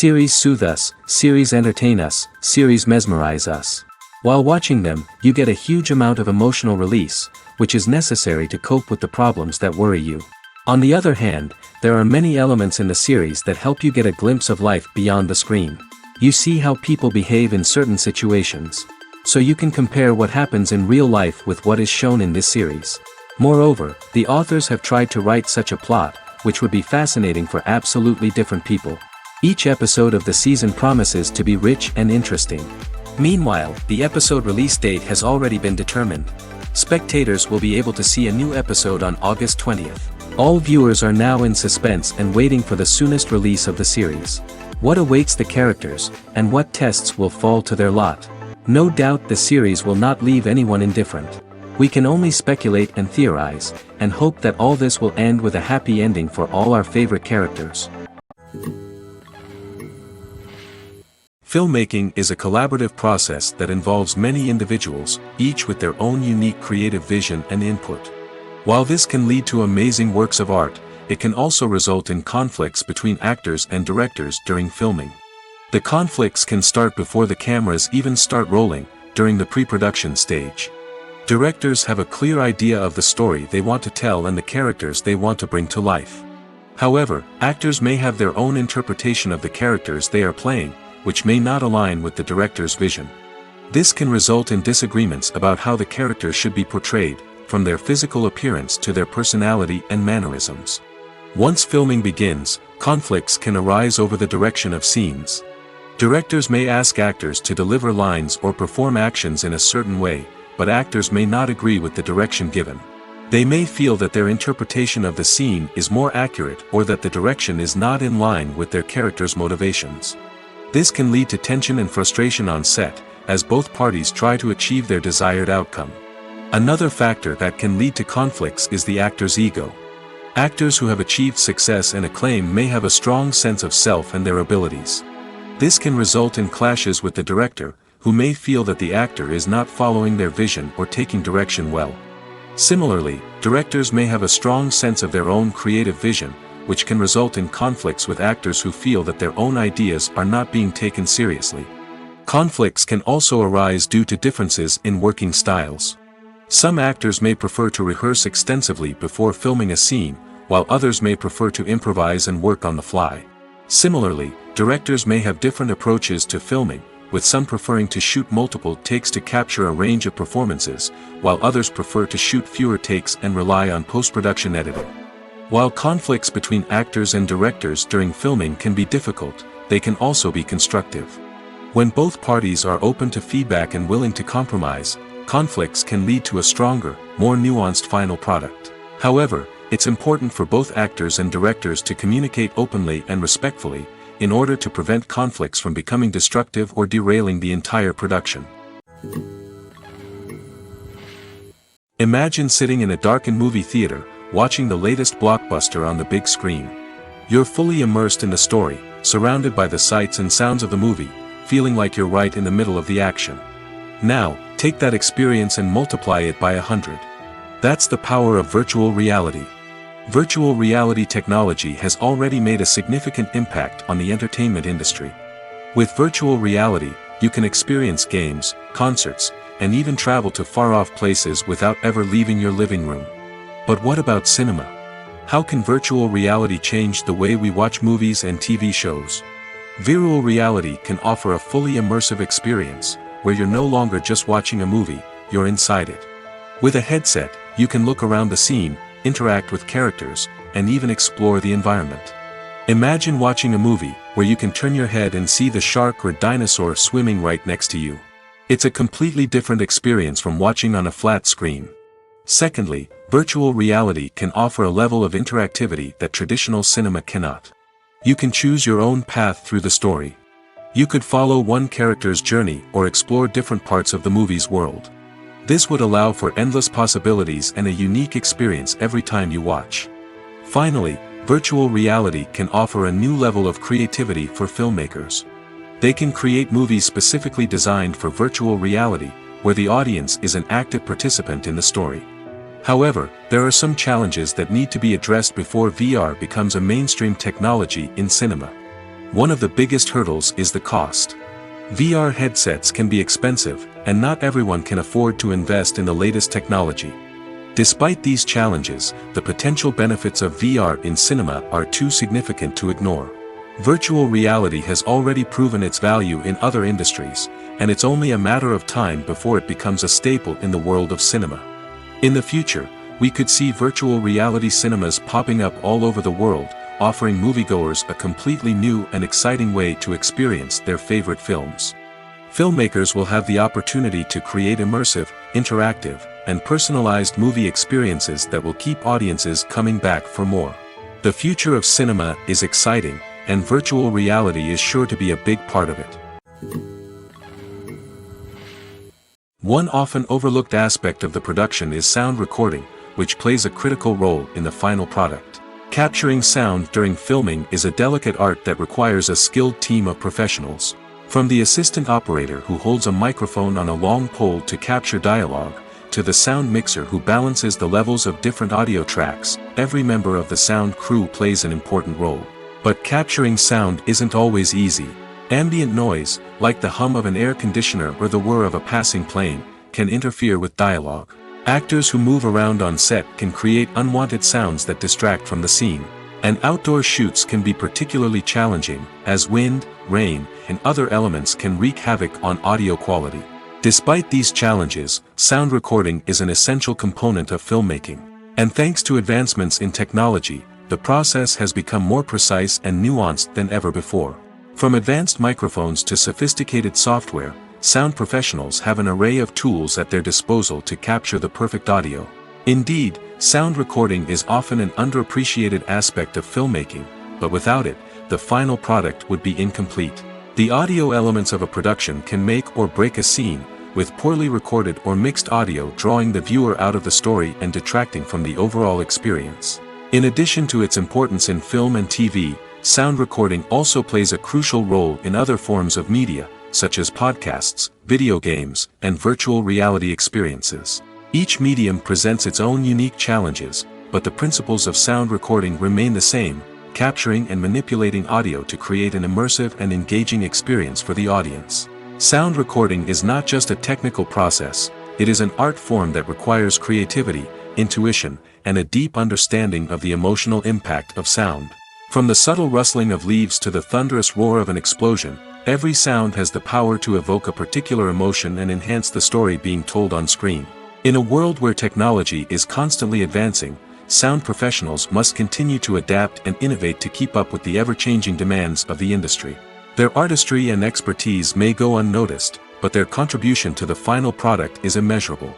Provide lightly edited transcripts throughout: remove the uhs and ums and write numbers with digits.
Series soothe us, series entertain us, series mesmerize us. While watching them, you get a huge amount of emotional release, which is necessary to cope with the problems that worry you. On the other hand, there are many elements in the series that help you get a glimpse of life beyond the screen. You see how people behave in certain situations. So you can compare what happens in real life with what is shown in this series. Moreover, the authors have tried to write such a plot, which would be fascinating for absolutely different people. Each episode of the season promises to be rich and interesting. Meanwhile, the episode release date has already been determined. Spectators will be able to see a new episode on August 20th. All viewers are now in suspense and waiting for the soonest release of the series. What awaits the characters, and what tests will fall to their lot? No doubt the series will not leave anyone indifferent. We can only speculate and theorize, and hope that all this will end with a happy ending for all our favorite characters. Filmmaking is a collaborative process that involves many individuals, each with their own unique creative vision and input. While this can lead to amazing works of art, it can also result in conflicts between actors and directors during filming. The conflicts can start before the cameras even start rolling, during the pre-production stage. Directors have a clear idea of the story they want to tell and the characters they want to bring to life. However, actors may have their own interpretation of the characters they are playing, which may not align with the director's vision. This can result in disagreements about how the characters should be portrayed, from their physical appearance to their personality and mannerisms. Once filming begins, conflicts can arise over the direction of scenes. Directors may ask actors to deliver lines or perform actions in a certain way, but actors may not agree with the direction given. They may feel that their interpretation of the scene is more accurate or that the direction is not in line with their character's motivations. This can lead to tension and frustration on set, as both parties try to achieve their desired outcome. Another factor that can lead to conflicts is the actor's ego. Actors who have achieved success and acclaim may have a strong sense of self and their abilities. This can result in clashes with the director, who may feel that the actor is not following their vision or taking direction well. Similarly, directors may have a strong sense of their own creative vision, which can result in conflicts with actors who feel that their own ideas are not being taken seriously. Conflicts can also arise due to differences in working styles. Some actors may prefer to rehearse extensively before filming a scene, while others may prefer to improvise and work on the fly. Similarly, directors may have different approaches to filming, with some preferring to shoot multiple takes to capture a range of performances, while others prefer to shoot fewer takes and rely on post-production editing. While conflicts between actors and directors during filming can be difficult, they can also be constructive. When both parties are open to feedback and willing to compromise, conflicts can lead to a stronger, more nuanced final product. However, it's important for both actors and directors to communicate openly and respectfully, in order to prevent conflicts from becoming destructive or derailing the entire production. Imagine sitting in a darkened movie theater, watching the latest blockbuster on the big screen. You're fully immersed in the story, surrounded by the sights and sounds of the movie, feeling like you're right in the middle of the action. Now, take that experience and multiply it by 100. That's the power of virtual reality. Virtual reality technology has already made a significant impact on the entertainment industry. With virtual reality, you can experience games, concerts, and even travel to far-off places without ever leaving your living room. But what about cinema? How can virtual reality change the way we watch movies and TV shows? Virtual reality can offer a fully immersive experience, where you're no longer just watching a movie, you're inside it. With a headset, you can look around the scene, interact with characters, and even explore the environment. Imagine watching a movie, where you can turn your head and see the shark or dinosaur swimming right next to you. It's a completely different experience from watching on a flat screen. Secondly, virtual reality can offer a level of interactivity that traditional cinema cannot. You can choose your own path through the story. You could follow one character's journey or explore different parts of the movie's world. This would allow for endless possibilities and a unique experience every time you watch. Finally, virtual reality can offer a new level of creativity for filmmakers. They can create movies specifically designed for virtual reality, where the audience is an active participant in the story. However, there are some challenges that need to be addressed before VR becomes a mainstream technology in cinema. One of the biggest hurdles is the cost. VR headsets can be expensive, and not everyone can afford to invest in the latest technology. Despite these challenges, the potential benefits of VR in cinema are too significant to ignore. Virtual reality has already proven its value in other industries, and it's only a matter of time before it becomes a staple in the world of cinema. In the future, we could see virtual reality cinemas popping up all over the world, offering moviegoers a completely new and exciting way to experience their favorite films. Filmmakers will have the opportunity to create immersive, interactive, and personalized movie experiences that will keep audiences coming back for more. The future of cinema is exciting, and virtual reality is sure to be a big part of it. One often overlooked aspect of the production is sound recording, which plays a critical role in the final product. Capturing sound during filming is a delicate art that requires a skilled team of professionals. From the assistant operator who holds a microphone on a long pole to capture dialogue, to the sound mixer who balances the levels of different audio tracks, every member of the sound crew plays an important role. But capturing sound isn't always easy. Ambient noise, like the hum of an air conditioner or the whir of a passing plane, can interfere with dialogue. Actors who move around on set can create unwanted sounds that distract from the scene. And outdoor shoots can be particularly challenging, as wind, rain, and other elements can wreak havoc on audio quality. Despite these challenges, sound recording is an essential component of filmmaking. And thanks to advancements in technology, the process has become more precise and nuanced than ever before. From advanced microphones to sophisticated software, sound professionals have an array of tools at their disposal to capture the perfect audio. Indeed, sound recording is often an underappreciated aspect of filmmaking, but without it, the final product would be incomplete. The audio elements of a production can make or break a scene, with poorly recorded or mixed audio drawing the viewer out of the story and detracting from the overall experience. In addition to its importance in film and TV, sound recording also plays a crucial role in other forms of media, such as podcasts, video games, and virtual reality experiences. Each medium presents its own unique challenges, but the principles of sound recording remain the same, capturing and manipulating audio to create an immersive and engaging experience for the audience. Sound recording is not just a technical process, it is an art form that requires creativity, intuition, and a deep understanding of the emotional impact of sound. From the subtle rustling of leaves to the thunderous roar of an explosion, every sound has the power to evoke a particular emotion and enhance the story being told on screen. In a world where technology is constantly advancing, sound professionals must continue to adapt and innovate to keep up with the ever-changing demands of the industry. Their artistry and expertise may go unnoticed, but their contribution to the final product is immeasurable.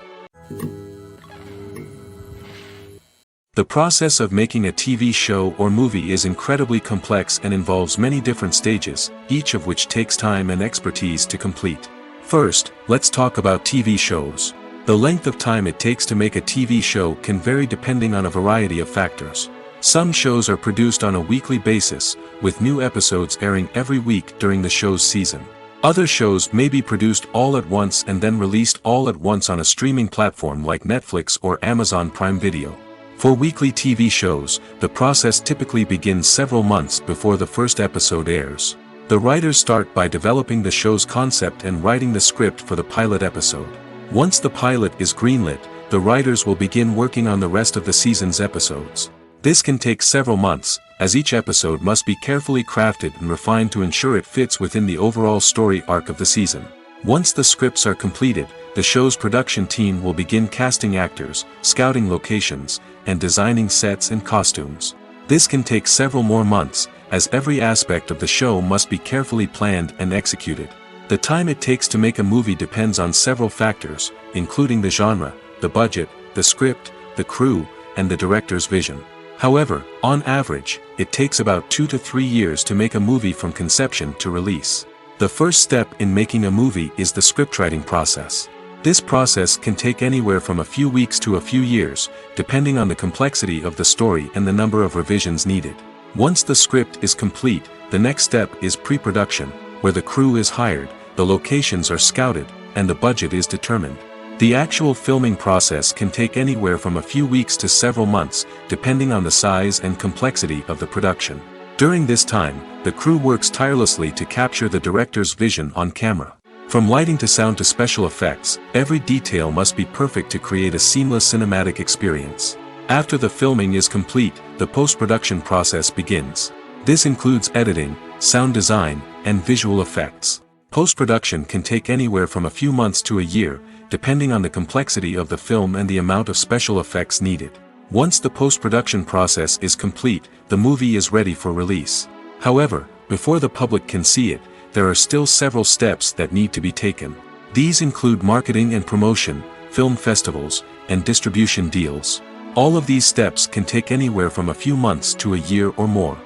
The process of making a TV show or movie is incredibly complex and involves many different stages, each of which takes time and expertise to complete. First, let's talk about TV shows. The length of time it takes to make a TV show can vary depending on a variety of factors. Some shows are produced on a weekly basis, with new episodes airing every week during the show's season. Other shows may be produced all at once and then released all at once on a streaming platform like Netflix or Amazon Prime Video. For weekly TV shows, the process typically begins several months before the first episode airs. The writers start by developing the show's concept and writing the script for the pilot episode. Once the pilot is greenlit, the writers will begin working on the rest of the season's episodes. This can take several months, as each episode must be carefully crafted and refined to ensure it fits within the overall story arc of the season. Once the scripts are completed, the show's production team will begin casting actors, scouting locations, and designing sets and costumes. This can take several more months, as every aspect of the show must be carefully planned and executed. The time it takes to make a movie depends on several factors, including the genre, the budget, the script, the crew, and the director's vision. However, on average, it takes about 2 to 3 years to make a movie from conception to release. The first step in making a movie is the scriptwriting process. This process can take anywhere from a few weeks to a few years, depending on the complexity of the story and the number of revisions needed. Once the script is complete, the next step is pre-production, where the crew is hired, the locations are scouted, and the budget is determined. The actual filming process can take anywhere from a few weeks to several months, depending on the size and complexity of the production. During this time, the crew works tirelessly to capture the director's vision on camera. From lighting to sound to special effects, every detail must be perfect to create a seamless cinematic experience. After the filming is complete, the post-production process begins. This includes editing, sound design, and visual effects. Post-production can take anywhere from a few months to a year, depending on the complexity of the film and the amount of special effects needed. Once the post-production process is complete, the movie is ready for release. However, before the public can see it, there are still several steps that need to be taken. These include marketing and promotion, film festivals, and distribution deals. All of these steps can take anywhere from a few months to a year or more.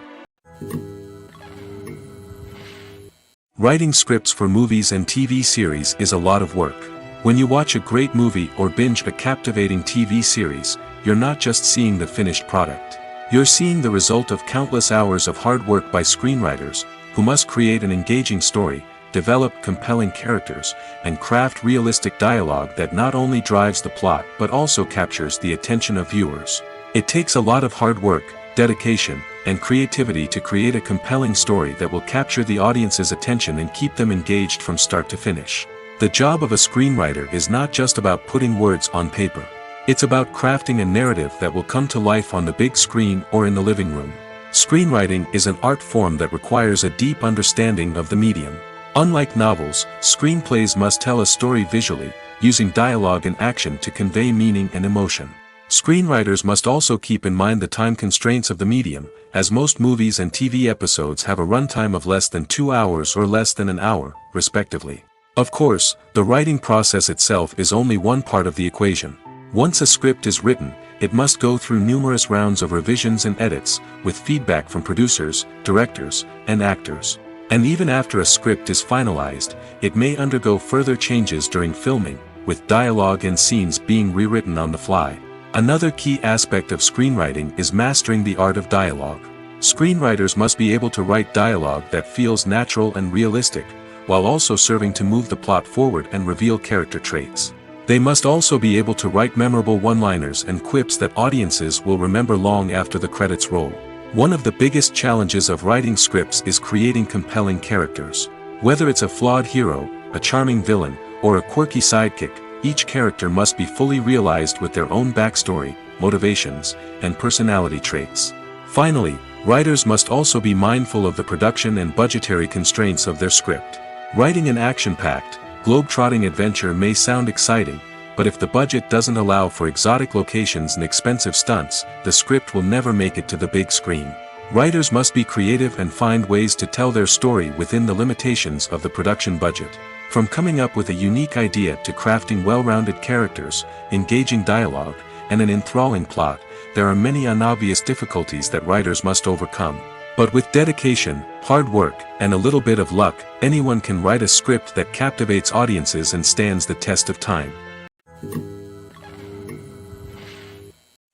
Writing scripts for movies and TV series is a lot of work. When you watch a great movie or binge a captivating TV series, you're not just seeing the finished product. You're seeing the result of countless hours of hard work by screenwriters, who must create an engaging story, develop compelling characters, and craft realistic dialogue that not only drives the plot but also captures the attention of viewers. It takes a lot of hard work, dedication, and creativity to create a compelling story that will capture the audience's attention and keep them engaged from start to finish. The job of a screenwriter is not just about putting words on paper. It's about crafting a narrative that will come to life on the big screen or in the living room. Screenwriting is an art form that requires a deep understanding of the medium. Unlike novels, screenplays must tell a story visually, using dialogue and action to convey meaning and emotion. Screenwriters must also keep in mind the time constraints of the medium, as most movies and TV episodes have a runtime of less than 2 hours or less than an hour, respectively. Of course, the writing process itself is only one part of the equation. Once a script is written, it must go through numerous rounds of revisions and edits, with feedback from producers, directors, and actors. And even after a script is finalized, it may undergo further changes during filming, with dialogue and scenes being rewritten on the fly. Another key aspect of screenwriting is mastering the art of dialogue. Screenwriters must be able to write dialogue that feels natural and realistic, while also serving to move the plot forward and reveal character traits. They must also be able to write memorable one-liners and quips that audiences will remember long after the credits roll. One of the biggest challenges of writing scripts is creating compelling characters. Whether it's a flawed hero, a charming villain, or a quirky sidekick, each character must be fully realized with their own backstory, motivations, and personality traits. Finally, writers must also be mindful of the production and budgetary constraints of their script. Writing an action-packed, globe-trotting adventure may sound exciting, but if the budget doesn't allow for exotic locations and expensive stunts, the script will never make it to the big screen. Writers must be creative and find ways to tell their story within the limitations of the production budget. From coming up with a unique idea to crafting well-rounded characters, engaging dialogue, and an enthralling plot, there are many unobvious difficulties that writers must overcome. But with dedication, hard work, and a little bit of luck, anyone can write a script that captivates audiences and stands the test of time.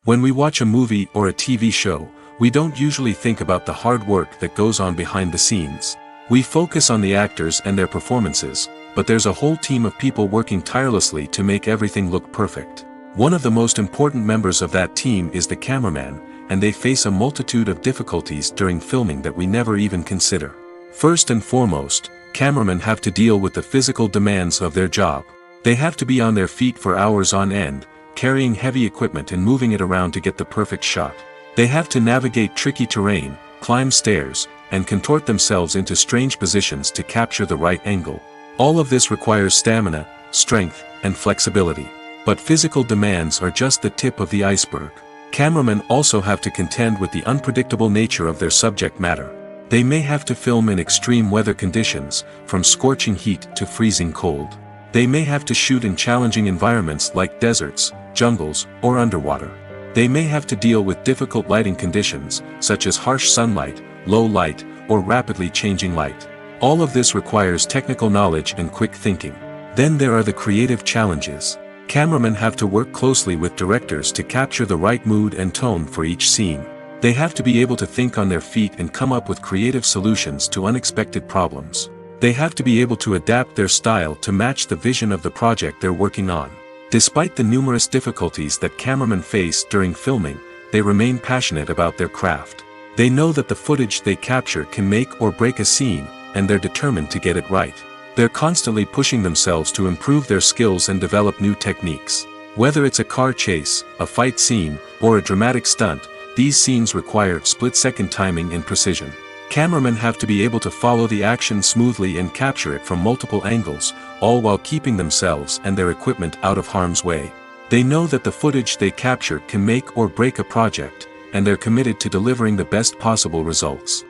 When we watch a movie or a TV show, we don't usually think about the hard work that goes on behind the scenes. We focus on the actors and their performances, but there's a whole team of people working tirelessly to make everything look perfect. One of the most important members of that team is the cameraman, and they face a multitude of difficulties during filming that we never even consider. First and foremost, cameramen have to deal with the physical demands of their job. They have to be on their feet for hours on end, carrying heavy equipment and moving it around to get the perfect shot. They have to navigate tricky terrain, climb stairs, and contort themselves into strange positions to capture the right angle. All of this requires stamina, strength, and flexibility. But physical demands are just the tip of the iceberg. Cameramen also have to contend with the unpredictable nature of their subject matter. They may have to film in extreme weather conditions, from scorching heat to freezing cold. They may have to shoot in challenging environments like deserts, jungles, or underwater. They may have to deal with difficult lighting conditions, such as harsh sunlight, low light, or rapidly changing light. All of this requires technical knowledge and quick thinking. Then there are the creative challenges. Cameramen have to work closely with directors to capture the right mood and tone for each scene. They have to be able to think on their feet and come up with creative solutions to unexpected problems. They have to be able to adapt their style to match the vision of the project they're working on. Despite the numerous difficulties that cameramen face during filming, they remain passionate about their craft. They know that the footage they capture can make or break a scene, and they're determined to get it right. They're constantly pushing themselves to improve their skills and develop new techniques. Whether it's a car chase, a fight scene, or a dramatic stunt, these scenes require split-second timing and precision. Cameramen have to be able to follow the action smoothly and capture it from multiple angles, all while keeping themselves and their equipment out of harm's way. They know that the footage they capture can make or break a project, and they're committed to delivering the best possible results.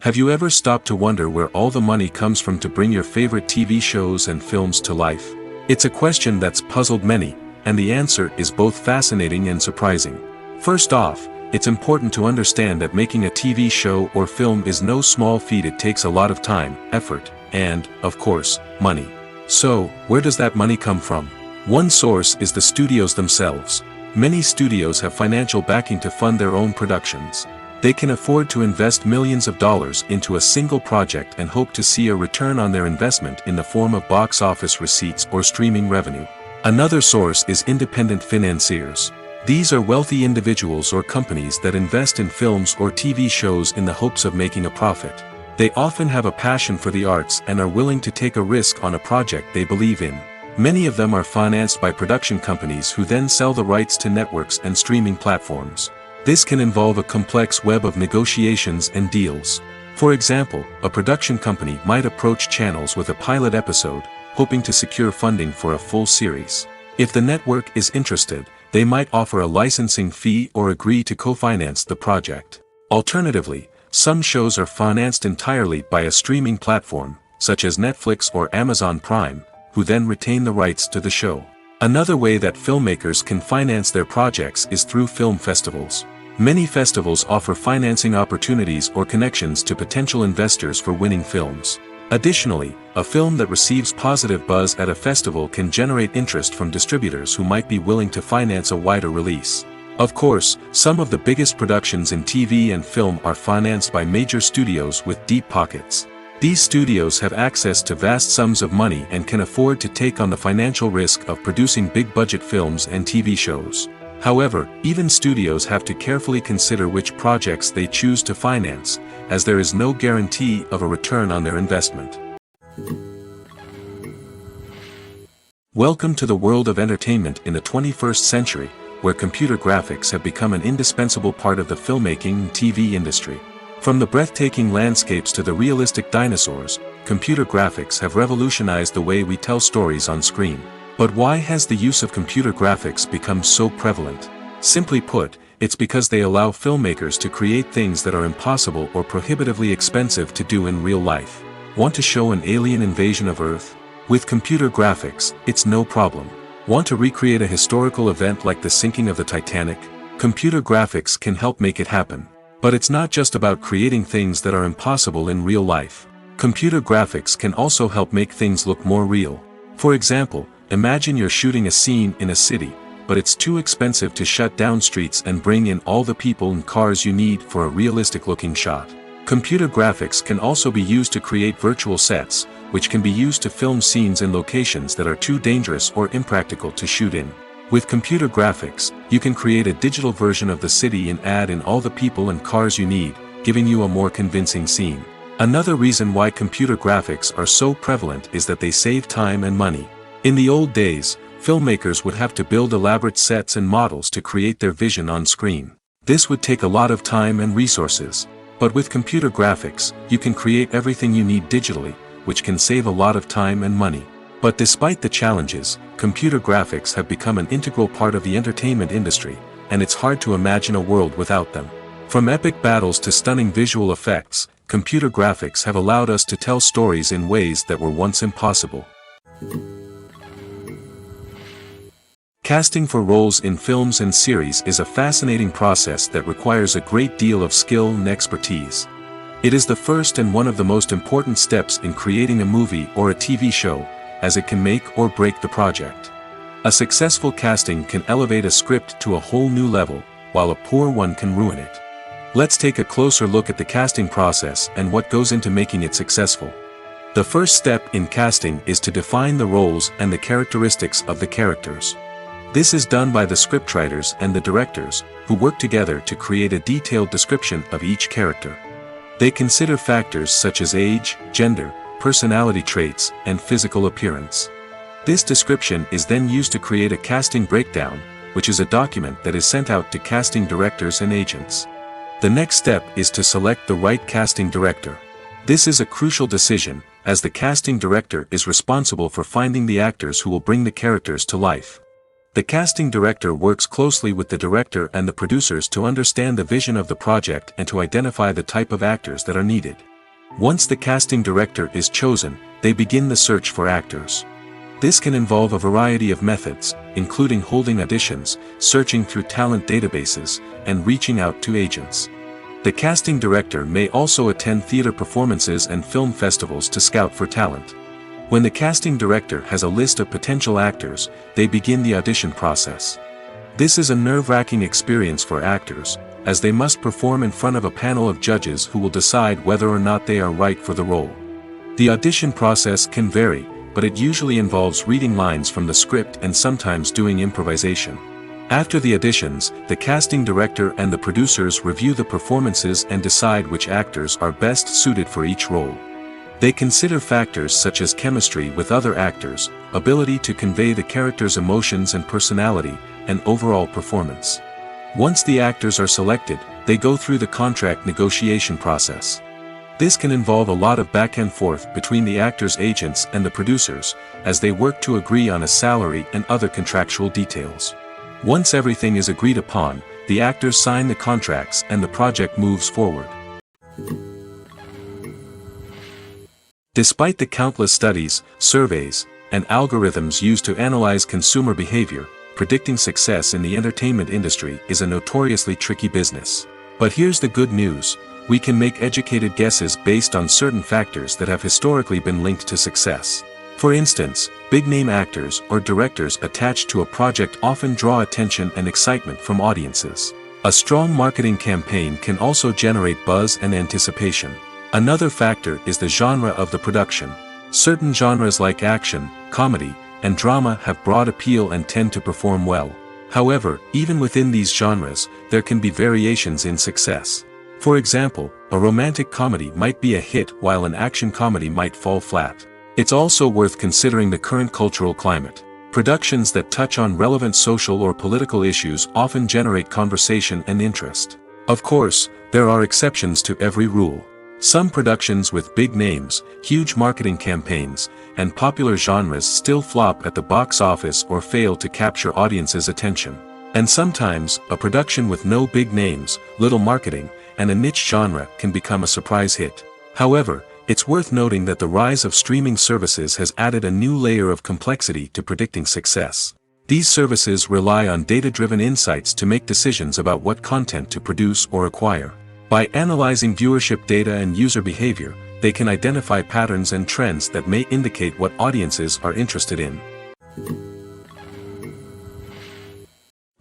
Have you ever stopped to wonder where all the money comes from to bring your favorite TV shows and films to life? It's a question that's puzzled many, and the answer is both fascinating and surprising. First off, it's important to understand that making a TV show or film is no small feat. It takes a lot of time, effort, and, of course, money. So, where does that money come from? One source is the studios themselves. Many studios have financial backing to fund their own productions. They can afford to invest millions of dollars into a single project and hope to see a return on their investment in the form of box office receipts or streaming revenue. Another source is independent financiers. These are wealthy individuals or companies that invest in films or TV shows in the hopes of making a profit. They often have a passion for the arts and are willing to take a risk on a project they believe in. Many of them are financed by production companies who then sell the rights to networks and streaming platforms. This can involve a complex web of negotiations and deals. For example, a production company might approach channels with a pilot episode, hoping to secure funding for a full series. If the network is interested, they might offer a licensing fee or agree to co-finance the project. Alternatively, some shows are financed entirely by a streaming platform, such as Netflix or Amazon Prime, who then retain the rights to the show. Another way that filmmakers can finance their projects is through film festivals. Many festivals offer financing opportunities or connections to potential investors for winning films. Additionally, a film that receives positive buzz at a festival can generate interest from distributors who might be willing to finance a wider release. Of course, some of the biggest productions in TV and film are financed by major studios with deep pockets. These studios have access to vast sums of money and can afford to take on the financial risk of producing big-budget films and TV shows. However, even studios have to carefully consider which projects they choose to finance, as there is no guarantee of a return on their investment. Welcome to the world of entertainment in the 21st century, where computer graphics have become an indispensable part of the filmmaking and TV industry. From the breathtaking landscapes to the realistic dinosaurs, computer graphics have revolutionized the way we tell stories on screen. But why has the use of computer graphics become so prevalent? Simply put, it's because they allow filmmakers to create things that are impossible or prohibitively expensive to do in real life. Want to show an alien invasion of Earth? With computer graphics, it's no problem. Want to recreate a historical event like the sinking of the Titanic? Computer graphics can help make it happen. But it's not just about creating things that are impossible in real life. Computer graphics can also help make things look more real. For example, imagine you're shooting a scene in a city, but it's too expensive to shut down streets and bring in all the people and cars you need for a realistic-looking shot. Computer graphics can also be used to create virtual sets, which can be used to film scenes in locations that are too dangerous or impractical to shoot in. With computer graphics, you can create a digital version of the city and add in all the people and cars you need, giving you a more convincing scene. Another reason why computer graphics are so prevalent is that they save time and money. In the old days, Filmmakers would have to build elaborate sets and models to create their vision on screen. This would take a lot of time and resources. But with computer graphics, you can create everything you need digitally, which can save a lot of time and money. But despite the challenges, computer graphics have become an integral part of the entertainment industry, and it's hard to imagine a world without them. From epic battles to stunning visual effects, computer graphics have allowed us to tell stories in ways that were once impossible. Casting for roles in films and series is a fascinating process that requires a great deal of skill and expertise. It is the first and one of the most important steps in creating a movie or a TV show, as it can make or break the project. A successful casting can elevate a script to a whole new level, while a poor one can ruin it. Let's take a closer look at the casting process and what goes into making it successful. The first step in casting is to define the roles and the characteristics of the characters. This is done by the scriptwriters and the directors, who work together to create a detailed description of each character. They consider factors such as age, gender, personality traits, and physical appearance. This description is then used to create a casting breakdown, which is a document that is sent out to casting directors and agents. The next step is to select the right casting director. This is a crucial decision, as the casting director is responsible for finding the actors who will bring the characters to life. The casting director works closely with the director and the producers to understand the vision of the project and to identify the type of actors that are needed. Once the casting director is chosen, they begin the search for actors. This can involve a variety of methods, including holding auditions, searching through talent databases, and reaching out to agents. The casting director may also attend theater performances and film festivals to scout for talent. When the casting director has a list of potential actors, they begin the audition process. This is a nerve-wracking experience for actors, as they must perform in front of a panel of judges who will decide whether or not they are right for the role. The audition process can vary, but it usually involves reading lines from the script and sometimes doing improvisation. After the auditions, the casting director and the producers review the performances and decide which actors are best suited for each role. They consider factors such as chemistry with other actors, ability to convey the character's emotions and personality, and overall performance. Once the actors are selected, they go through the contract negotiation process. This can involve a lot of back and forth between the actors' agents and the producers, as they work to agree on a salary and other contractual details. Once everything is agreed upon, the actors sign the contracts and the project moves forward. Despite the countless studies, surveys, and algorithms used to analyze consumer behavior, predicting success in the entertainment industry is a notoriously tricky business. But here's the good news: we can make educated guesses based on certain factors that have historically been linked to success. For instance, big-name actors or directors attached to a project often draw attention and excitement from audiences. A strong marketing campaign can also generate buzz and anticipation. Another factor is the genre of the production. Certain genres like action, comedy, and drama have broad appeal and tend to perform well. However, even within these genres, there can be variations in success. For example, a romantic comedy might be a hit while an action comedy might fall flat. It's also worth considering the current cultural climate. Productions that touch on relevant social or political issues often generate conversation and interest. Of course, there are exceptions to every rule. Some productions with big names, huge marketing campaigns, and popular genres still flop at the box office or fail to capture audiences' attention. And sometimes, a production with no big names, little marketing, and a niche genre can become a surprise hit. However, it's worth noting that the rise of streaming services has added a new layer of complexity to predicting success. These services rely on data-driven insights to make decisions about what content to produce or acquire. By analyzing viewership data and user behavior, they can identify patterns and trends that may indicate what audiences are interested in.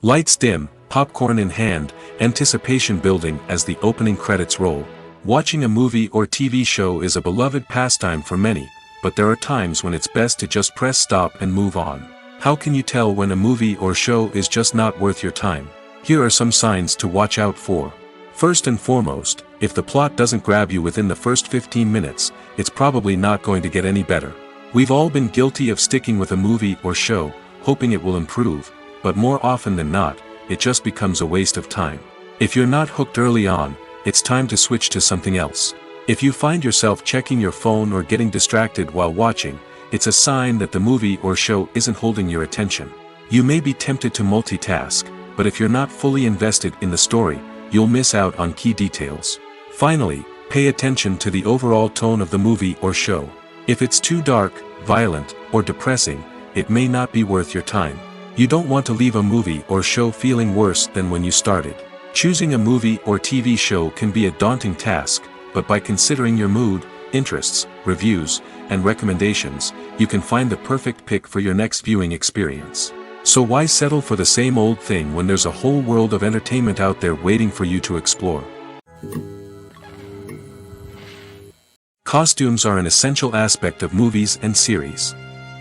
Lights dim, popcorn in hand, anticipation building as the opening credits roll. Watching a movie or TV show is a beloved pastime for many, but there are times when it's best to just press stop and move on. How can you tell when a movie or show is just not worth your time? Here are some signs to watch out for. First and foremost, if the plot doesn't grab you within the first 15 minutes, it's probably not going to get any better. We've all been guilty of sticking with a movie or show, hoping it will improve, but more often than not, it just becomes a waste of time. If you're not hooked early on, it's time to switch to something else. If you find yourself checking your phone or getting distracted while watching, it's a sign that the movie or show isn't holding your attention. You may be tempted to multitask, but if you're not fully invested in the story, you'll miss out on key details. Finally, pay attention to the overall tone of the movie or show. If it's too dark, violent, or depressing, it may not be worth your time. You don't want to leave a movie or show feeling worse than when you started. Choosing a movie or TV show can be a daunting task, but by considering your mood, interests, reviews, and recommendations, you can find the perfect pick for your next viewing experience. So why settle for the same old thing when there's a whole world of entertainment out there waiting for you to explore? Costumes are an essential aspect of movies and series.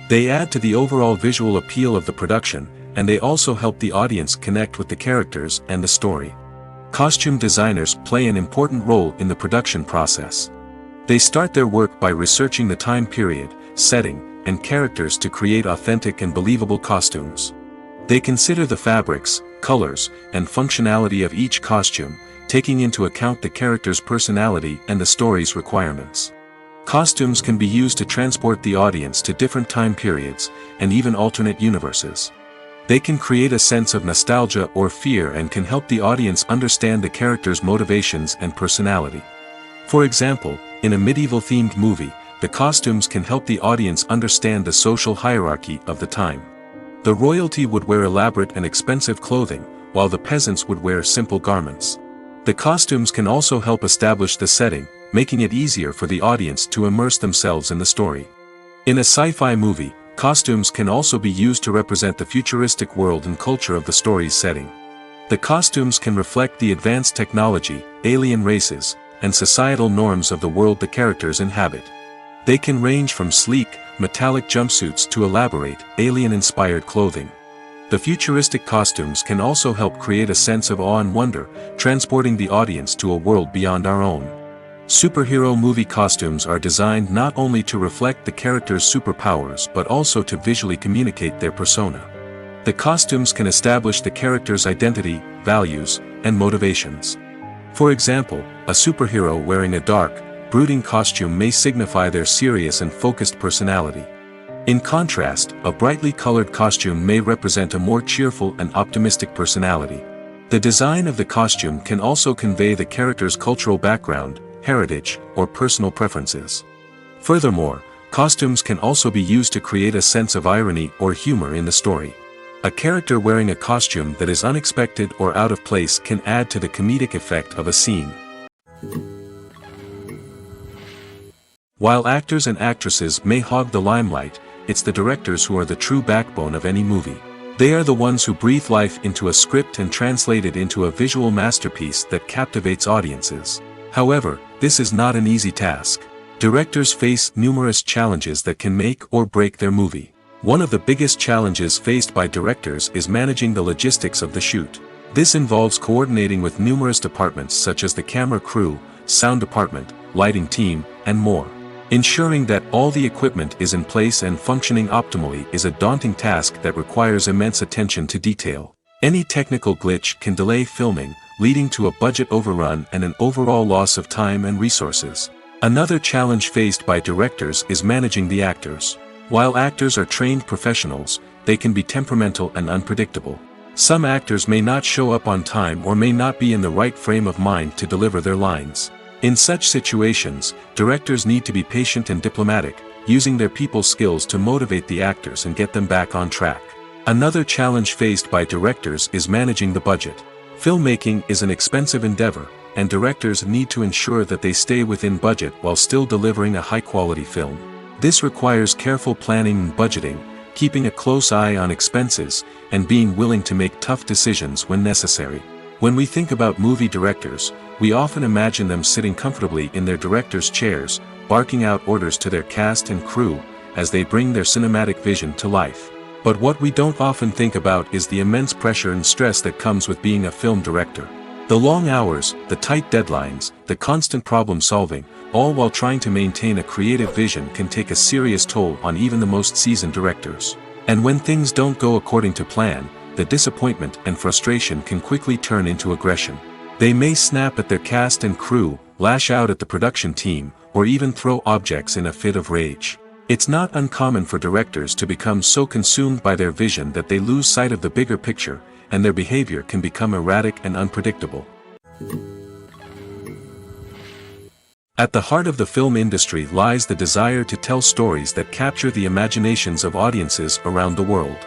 They add to the overall visual appeal of the production, and they also help the audience connect with the characters and the story. Costume designers play an important role in the production process. They start their work by researching the time period, setting, and characters to create authentic and believable costumes. They consider the fabrics, colors, and functionality of each costume, taking into account the character's personality and the story's requirements. Costumes can be used to transport the audience to different time periods, and even alternate universes. They can create a sense of nostalgia or fear and can help the audience understand the character's motivations and personality. For example, in a medieval-themed movie, the costumes can help the audience understand the social hierarchy of the time. The royalty would wear elaborate and expensive clothing, while the peasants would wear simple garments. The costumes can also help establish the setting, making it easier for the audience to immerse themselves in the story. In a sci-fi movie, costumes can also be used to represent the futuristic world and culture of the story's setting. The costumes can reflect the advanced technology, alien races, and societal norms of the world the characters inhabit. They can range from sleek, metallic jumpsuits to elaborate, alien-inspired clothing. The futuristic costumes can also help create a sense of awe and wonder, transporting the audience to a world beyond our own. Superhero movie costumes are designed not only to reflect the character's superpowers but also to visually communicate their persona. The costumes can establish the character's identity, values, and motivations. For example, a superhero wearing a dark, brooding costume may signify their serious and focused personality. In contrast, a brightly colored costume may represent a more cheerful and optimistic personality. The design of the costume can also convey the character's cultural background, heritage, or personal preferences. Furthermore, costumes can also be used to create a sense of irony or humor in the story. A character wearing a costume that is unexpected or out of place can add to the comedic effect of a scene. While actors and actresses may hog the limelight, it's the directors who are the true backbone of any movie. They are the ones who breathe life into a script and translate it into a visual masterpiece that captivates audiences. However, this is not an easy task. Directors face numerous challenges that can make or break their movie. One of the biggest challenges faced by directors is managing the logistics of the shoot. This involves coordinating with numerous departments such as the camera crew, sound department, lighting team, and more. Ensuring that all the equipment is in place and functioning optimally is a daunting task that requires immense attention to detail. Any technical glitch can delay filming, leading to a budget overrun and an overall loss of time and resources. Another challenge faced by directors is managing the actors. While actors are trained professionals, they can be temperamental and unpredictable. Some actors may not show up on time or may not be in the right frame of mind to deliver their lines. In such situations, directors need to be patient and diplomatic, using their people skills to motivate the actors and get them back on track. Another challenge faced by directors is managing the budget. Filmmaking is an expensive endeavor, and directors need to ensure that they stay within budget while still delivering a high-quality film. This requires careful planning and budgeting, keeping a close eye on expenses, and being willing to make tough decisions when necessary. When we think about movie directors, we often imagine them sitting comfortably in their director's chairs, barking out orders to their cast and crew, as they bring their cinematic vision to life. But what we don't often think about is the immense pressure and stress that comes with being a film director. The long hours, the tight deadlines, the constant problem solving, all while trying to maintain a creative vision can take a serious toll on even the most seasoned directors. And when things don't go according to plan, the disappointment and frustration can quickly turn into aggression. They may snap at their cast and crew, lash out at the production team, or even throw objects in a fit of rage. It's not uncommon for directors to become so consumed by their vision that they lose sight of the bigger picture, and their behavior can become erratic and unpredictable. At the heart of the film industry lies the desire to tell stories that capture the imaginations of audiences around the world.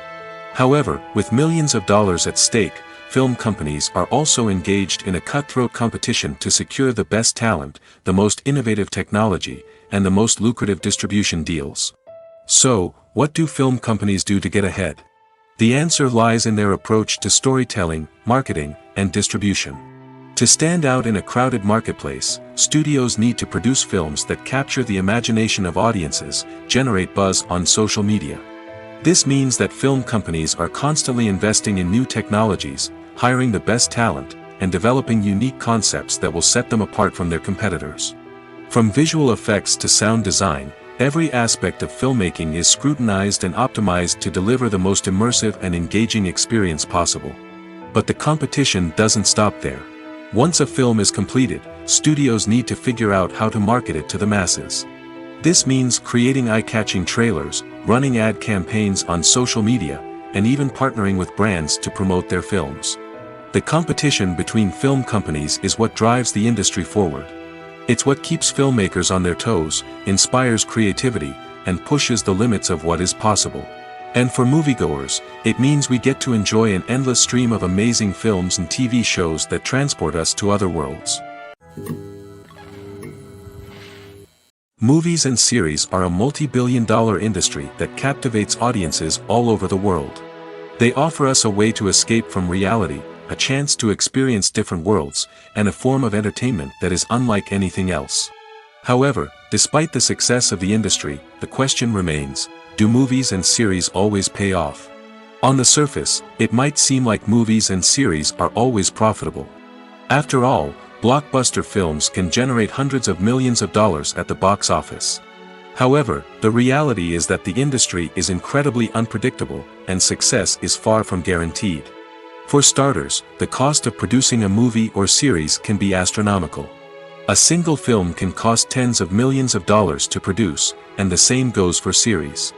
However, with millions of dollars at stake, film companies are also engaged in a cutthroat competition to secure the best talent, the most innovative technology, and the most lucrative distribution deals. So, what do film companies do to get ahead? The answer lies in their approach to storytelling, marketing, and distribution. To stand out in a crowded marketplace, studios need to produce films that capture the imagination of audiences, generate buzz on social media. This means that film companies are constantly investing in new technologies, hiring the best talent, and developing unique concepts that will set them apart from their competitors. From visual effects to sound design, every aspect of filmmaking is scrutinized and optimized to deliver the most immersive and engaging experience possible. But the competition doesn't stop there. Once a film is completed, studios need to figure out how to market it to the masses. This means creating eye-catching trailers, running ad campaigns on social media, and even partnering with brands to promote their films. The competition between film companies is what drives the industry forward. It's what keeps filmmakers on their toes, inspires creativity, and pushes the limits of what is possible. And for moviegoers, it means we get to enjoy an endless stream of amazing films and TV shows that transport us to other worlds. Movies and series are a multi-billion-dollar industry that captivates audiences all over the world. They offer us a way to escape from reality, a chance to experience different worlds, and a form of entertainment that is unlike anything else. However, despite the success of the industry, the question remains, do movies and series always pay off? On the surface, it might seem like movies and series are always profitable. After all, blockbuster films can generate hundreds of millions of dollars at the box office. However, the reality is that the industry is incredibly unpredictable, and success is far from guaranteed. For starters, the cost of producing a movie or series can be astronomical. A single film can cost tens of millions of dollars to produce, and the same goes for series.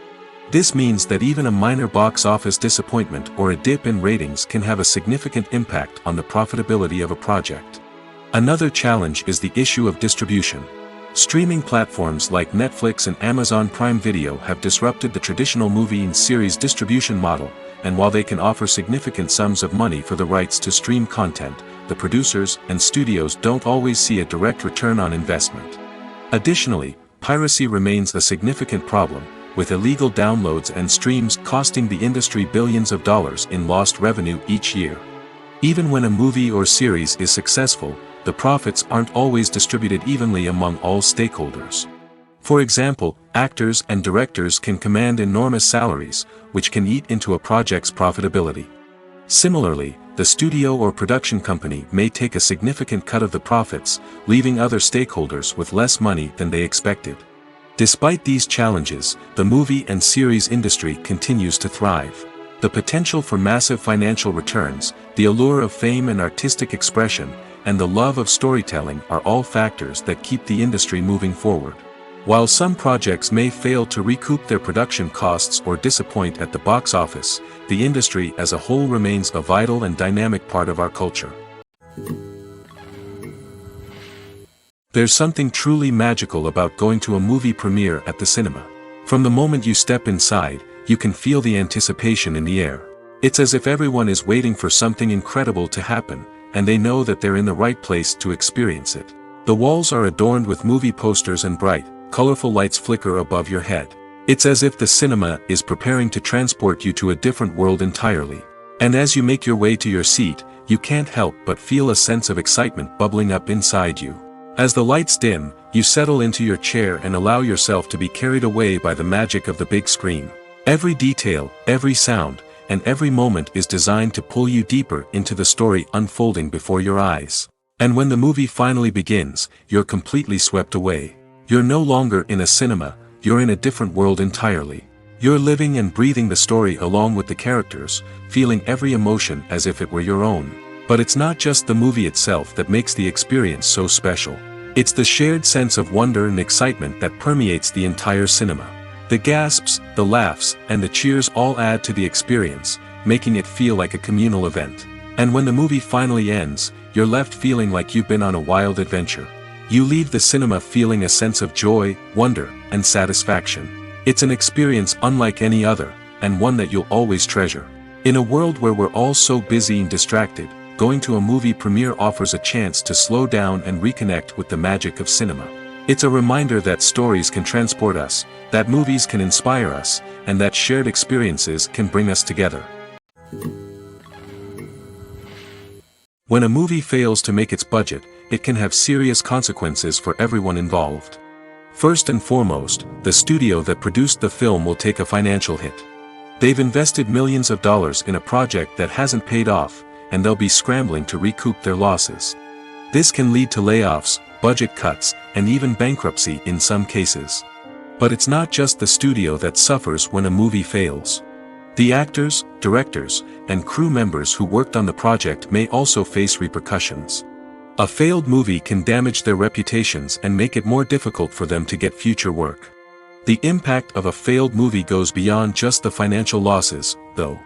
This means that even a minor box office disappointment or a dip in ratings can have a significant impact on the profitability of a project. Another challenge is the issue of distribution. Streaming platforms like Netflix and Amazon Prime Video have disrupted the traditional movie and series distribution model, and while they can offer significant sums of money for the rights to stream content, the producers and studios don't always see a direct return on investment. Additionally, piracy remains a significant problem, with illegal downloads and streams costing the industry billions of dollars in lost revenue each year. Even when a movie or series is successful, the profits aren't always distributed evenly among all stakeholders. For example, actors and directors can command enormous salaries, which can eat into a project's profitability. Similarly, the studio or production company may take a significant cut of the profits, leaving other stakeholders with less money than they expected. Despite these challenges, the movie and series industry continues to thrive. The potential for massive financial returns, the allure of fame and artistic expression, and the love of storytelling are all factors that keep the industry moving forward. While some projects may fail to recoup their production costs or disappoint at the box office, the industry as a whole remains a vital and dynamic part of our culture. There's something truly magical about going to a movie premiere at the cinema. From the moment you step inside, you can feel the anticipation in the air. It's as if everyone is waiting for something incredible to happen, and they know that they're in the right place to experience it. The walls are adorned with movie posters and bright, colorful lights flicker above your head. It's as if the cinema is preparing to transport you to a different world entirely. And as you make your way to your seat, you can't help but feel a sense of excitement bubbling up inside you. As the lights dim, you settle into your chair and allow yourself to be carried away by the magic of the big screen. Every detail, every sound, and every moment is designed to pull you deeper into the story unfolding before your eyes. And when the movie finally begins, you're completely swept away. You're no longer in a cinema, you're in a different world entirely. You're living and breathing the story along with the characters, feeling every emotion as if it were your own. But it's not just the movie itself that makes the experience so special. It's the shared sense of wonder and excitement that permeates the entire cinema. The gasps, the laughs, and the cheers all add to the experience, making it feel like a communal event. And when the movie finally ends, you're left feeling like you've been on a wild adventure. You leave the cinema feeling a sense of joy, wonder, and satisfaction. It's an experience unlike any other, and one that you'll always treasure. In a world where we're all so busy and distracted, going to a movie premiere offers a chance to slow down and reconnect with the magic of cinema. It's a reminder that stories can transport us, that movies can inspire us, and that shared experiences can bring us together. When a movie fails to make its budget, it can have serious consequences for everyone involved. First and foremost, the studio that produced the film will take a financial hit. They've invested millions of dollars in a project that hasn't paid off, and they'll be scrambling to recoup their losses. This can lead to layoffs, budget cuts, and even bankruptcy in some cases. But it's not just the studio that suffers when a movie fails. The actors, directors, and crew members who worked on the project may also face repercussions. A failed movie can damage their reputations and make it more difficult for them to get future work. The impact of a failed movie goes beyond just the financial losses, though.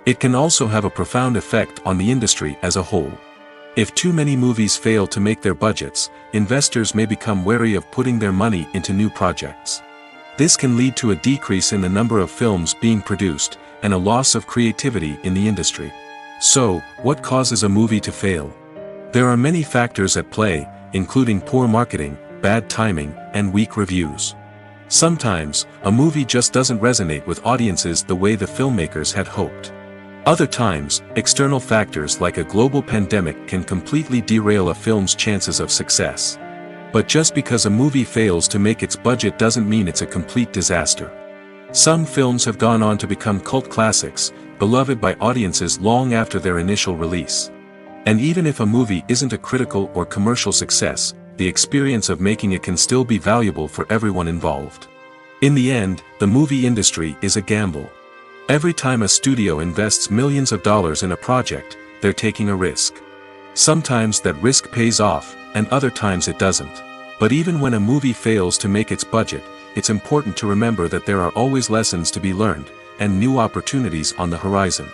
It can also have a profound effect on the industry as a whole. If too many movies fail to make their budgets, investors may become wary of putting their money into new projects. This can lead to a decrease in the number of films being produced, and a loss of creativity in the industry. So, what causes a movie to fail? There are many factors at play, including poor marketing, bad timing, and weak reviews. Sometimes, a movie just doesn't resonate with audiences the way the filmmakers had hoped. Other times, external factors like a global pandemic can completely derail a film's chances of success. But just because a movie fails to make its budget doesn't mean it's a complete disaster. Some films have gone on to become cult classics, beloved by audiences long after their initial release. And even if a movie isn't a critical or commercial success, the experience of making it can still be valuable for everyone involved. In the end, the movie industry is a gamble. Every time a studio invests millions of dollars in a project, they're taking a risk. Sometimes that risk pays off, and other times it doesn't. But even when a movie fails to make its budget, it's important to remember that there are always lessons to be learned, and new opportunities on the horizon.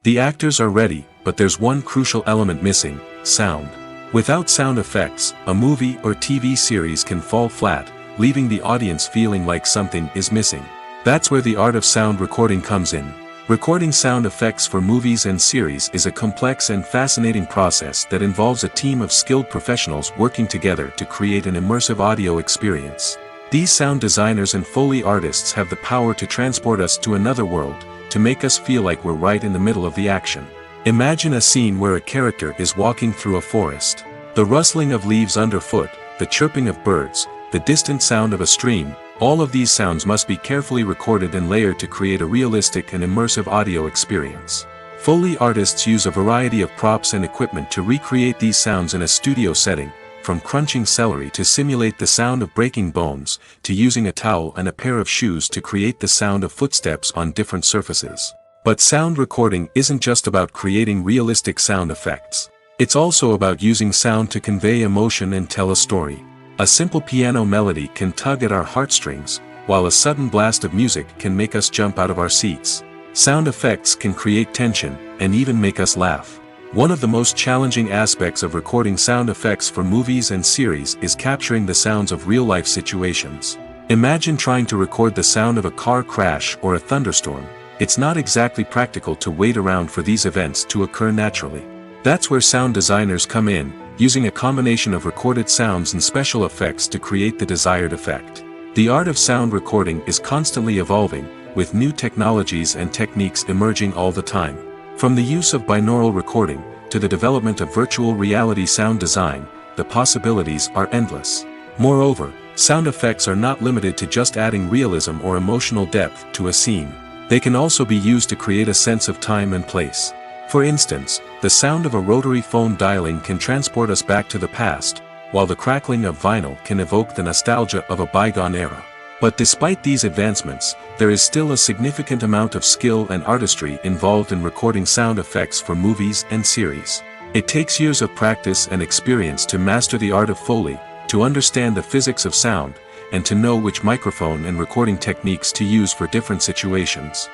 The actors are ready, but there's one crucial element missing: sound. Without sound effects, a movie or TV series can fall flat, leaving the audience feeling like something is missing. That's where the art of sound recording comes in. Recording sound effects for movies and series is a complex and fascinating process that involves a team of skilled professionals working together to create an immersive audio experience. These sound designers and Foley artists have the power to transport us to another world, to make us feel like we're right in the middle of the action. Imagine a scene where a character is walking through a forest. The rustling of leaves underfoot, the chirping of birds, the distant sound of a stream, all of these sounds must be carefully recorded and layered to create a realistic and immersive audio experience. Foley artists use a variety of props and equipment to recreate these sounds in a studio setting, from crunching celery to simulate the sound of breaking bones, to using a towel and a pair of shoes to create the sound of footsteps on different surfaces. But sound recording isn't just about creating realistic sound effects. It's also about using sound to convey emotion and tell a story. A simple piano melody can tug at our heartstrings, while a sudden blast of music can make us jump out of our seats. Sound effects can create tension, and even make us laugh. One of the most challenging aspects of recording sound effects for movies and series is capturing the sounds of real-life situations. Imagine trying to record the sound of a car crash or a thunderstorm. It's not exactly practical to wait around for these events to occur naturally. That's where sound designers come in, using a combination of recorded sounds and special effects to create the desired effect. The art of sound recording is constantly evolving, with new technologies and techniques emerging all the time. From the use of binaural recording, to the development of virtual reality sound design, the possibilities are endless. Moreover, sound effects are not limited to just adding realism or emotional depth to a scene. They can also be used to create a sense of time and place. For instance, the sound of a rotary phone dialing can transport us back to the past, while the crackling of vinyl can evoke the nostalgia of a bygone era. But despite these advancements, there is still a significant amount of skill and artistry involved in recording sound effects for movies and series. It takes years of practice and experience to master the art of Foley, to understand the physics of sound, and to know which microphone and recording techniques to use for different situations.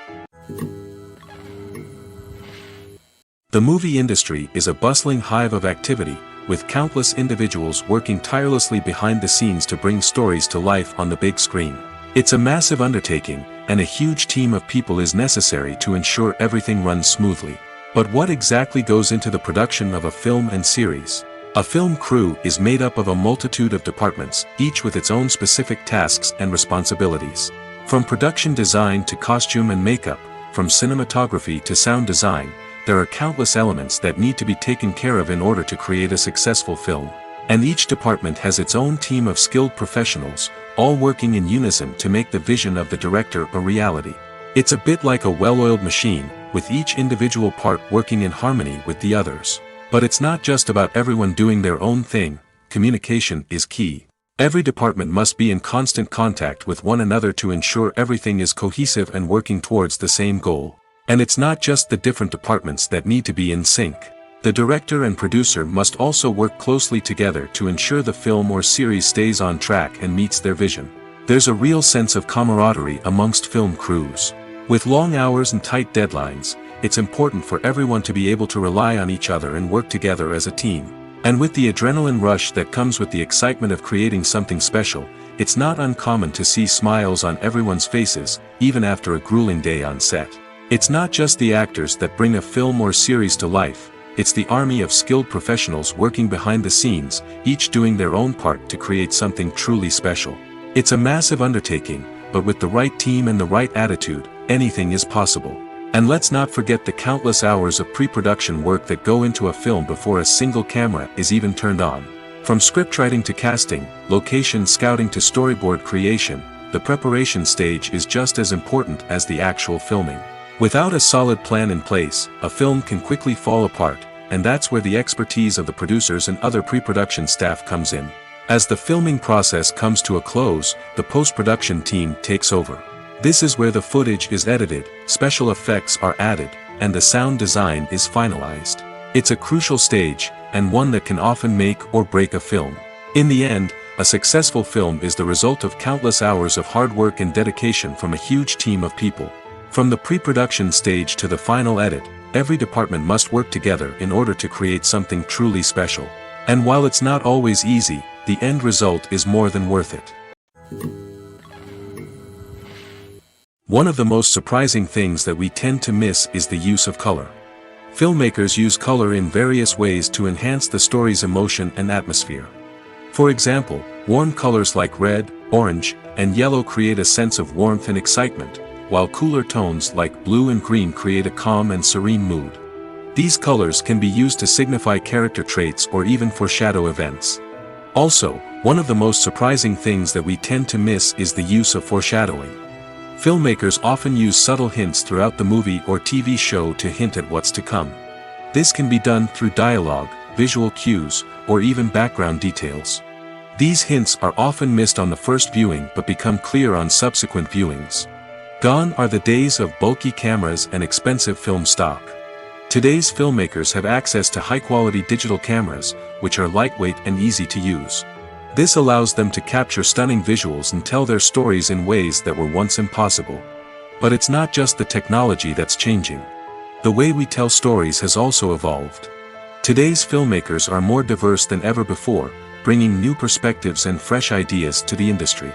The movie industry is a bustling hive of activity, with countless individuals working tirelessly behind the scenes to bring stories to life on the big screen. It's a massive undertaking, and a huge team of people is necessary to ensure everything runs smoothly. But what exactly goes into the production of a film and series? A film crew is made up of a multitude of departments, each with its own specific tasks and responsibilities. From production design to costume and makeup, from cinematography to sound design, there are countless elements that need to be taken care of in order to create a successful film. And each department has its own team of skilled professionals, all working in unison to make the vision of the director a reality. It's a bit like a well-oiled machine, with each individual part working in harmony with the others. But it's not just about everyone doing their own thing. Communication is key. Every department must be in constant contact with one another to ensure everything is cohesive and working towards the same goal. And it's not just the different departments that need to be in sync. The director and producer must also work closely together to ensure the film or series stays on track and meets their vision. There's a real sense of camaraderie amongst film crews. With long hours and tight deadlines, it's important for everyone to be able to rely on each other and work together as a team. And with the adrenaline rush that comes with the excitement of creating something special, it's not uncommon to see smiles on everyone's faces, even after a grueling day on set. It's not just the actors that bring a film or series to life, it's the army of skilled professionals working behind the scenes, each doing their own part to create something truly special. It's a massive undertaking, but with the right team and the right attitude, anything is possible. And let's not forget the countless hours of pre-production work that go into a film before a single camera is even turned on. From scriptwriting to casting, location scouting to storyboard creation, the preparation stage is just as important as the actual filming. Without a solid plan in place, a film can quickly fall apart, and that's where the expertise of the producers and other pre-production staff comes in. As the filming process comes to a close, the post-production team takes over. This is where the footage is edited, special effects are added, and the sound design is finalized. It's a crucial stage, and one that can often make or break a film. In the end, a successful film is the result of countless hours of hard work and dedication from a huge team of people. From the pre-production stage to the final edit, every department must work together in order to create something truly special. And while it's not always easy, the end result is more than worth it. One of the most surprising things that we tend to miss is the use of color. Filmmakers use color in various ways to enhance the story's emotion and atmosphere. For example, warm colors like red, orange, and yellow create a sense of warmth and excitement, while cooler tones like blue and green create a calm and serene mood. These colors can be used to signify character traits or even foreshadow events. Also, one of the most surprising things that we tend to miss is the use of foreshadowing. Filmmakers often use subtle hints throughout the movie or TV show to hint at what's to come. This can be done through dialogue, visual cues, or even background details. These hints are often missed on the first viewing but become clear on subsequent viewings. Gone are the days of bulky cameras and expensive film stock. Today's filmmakers have access to high-quality digital cameras, which are lightweight and easy to use. This allows them to capture stunning visuals and tell their stories in ways that were once impossible. But it's not just the technology that's changing. The way we tell stories has also evolved. Today's filmmakers are more diverse than ever before, bringing new perspectives and fresh ideas to the industry.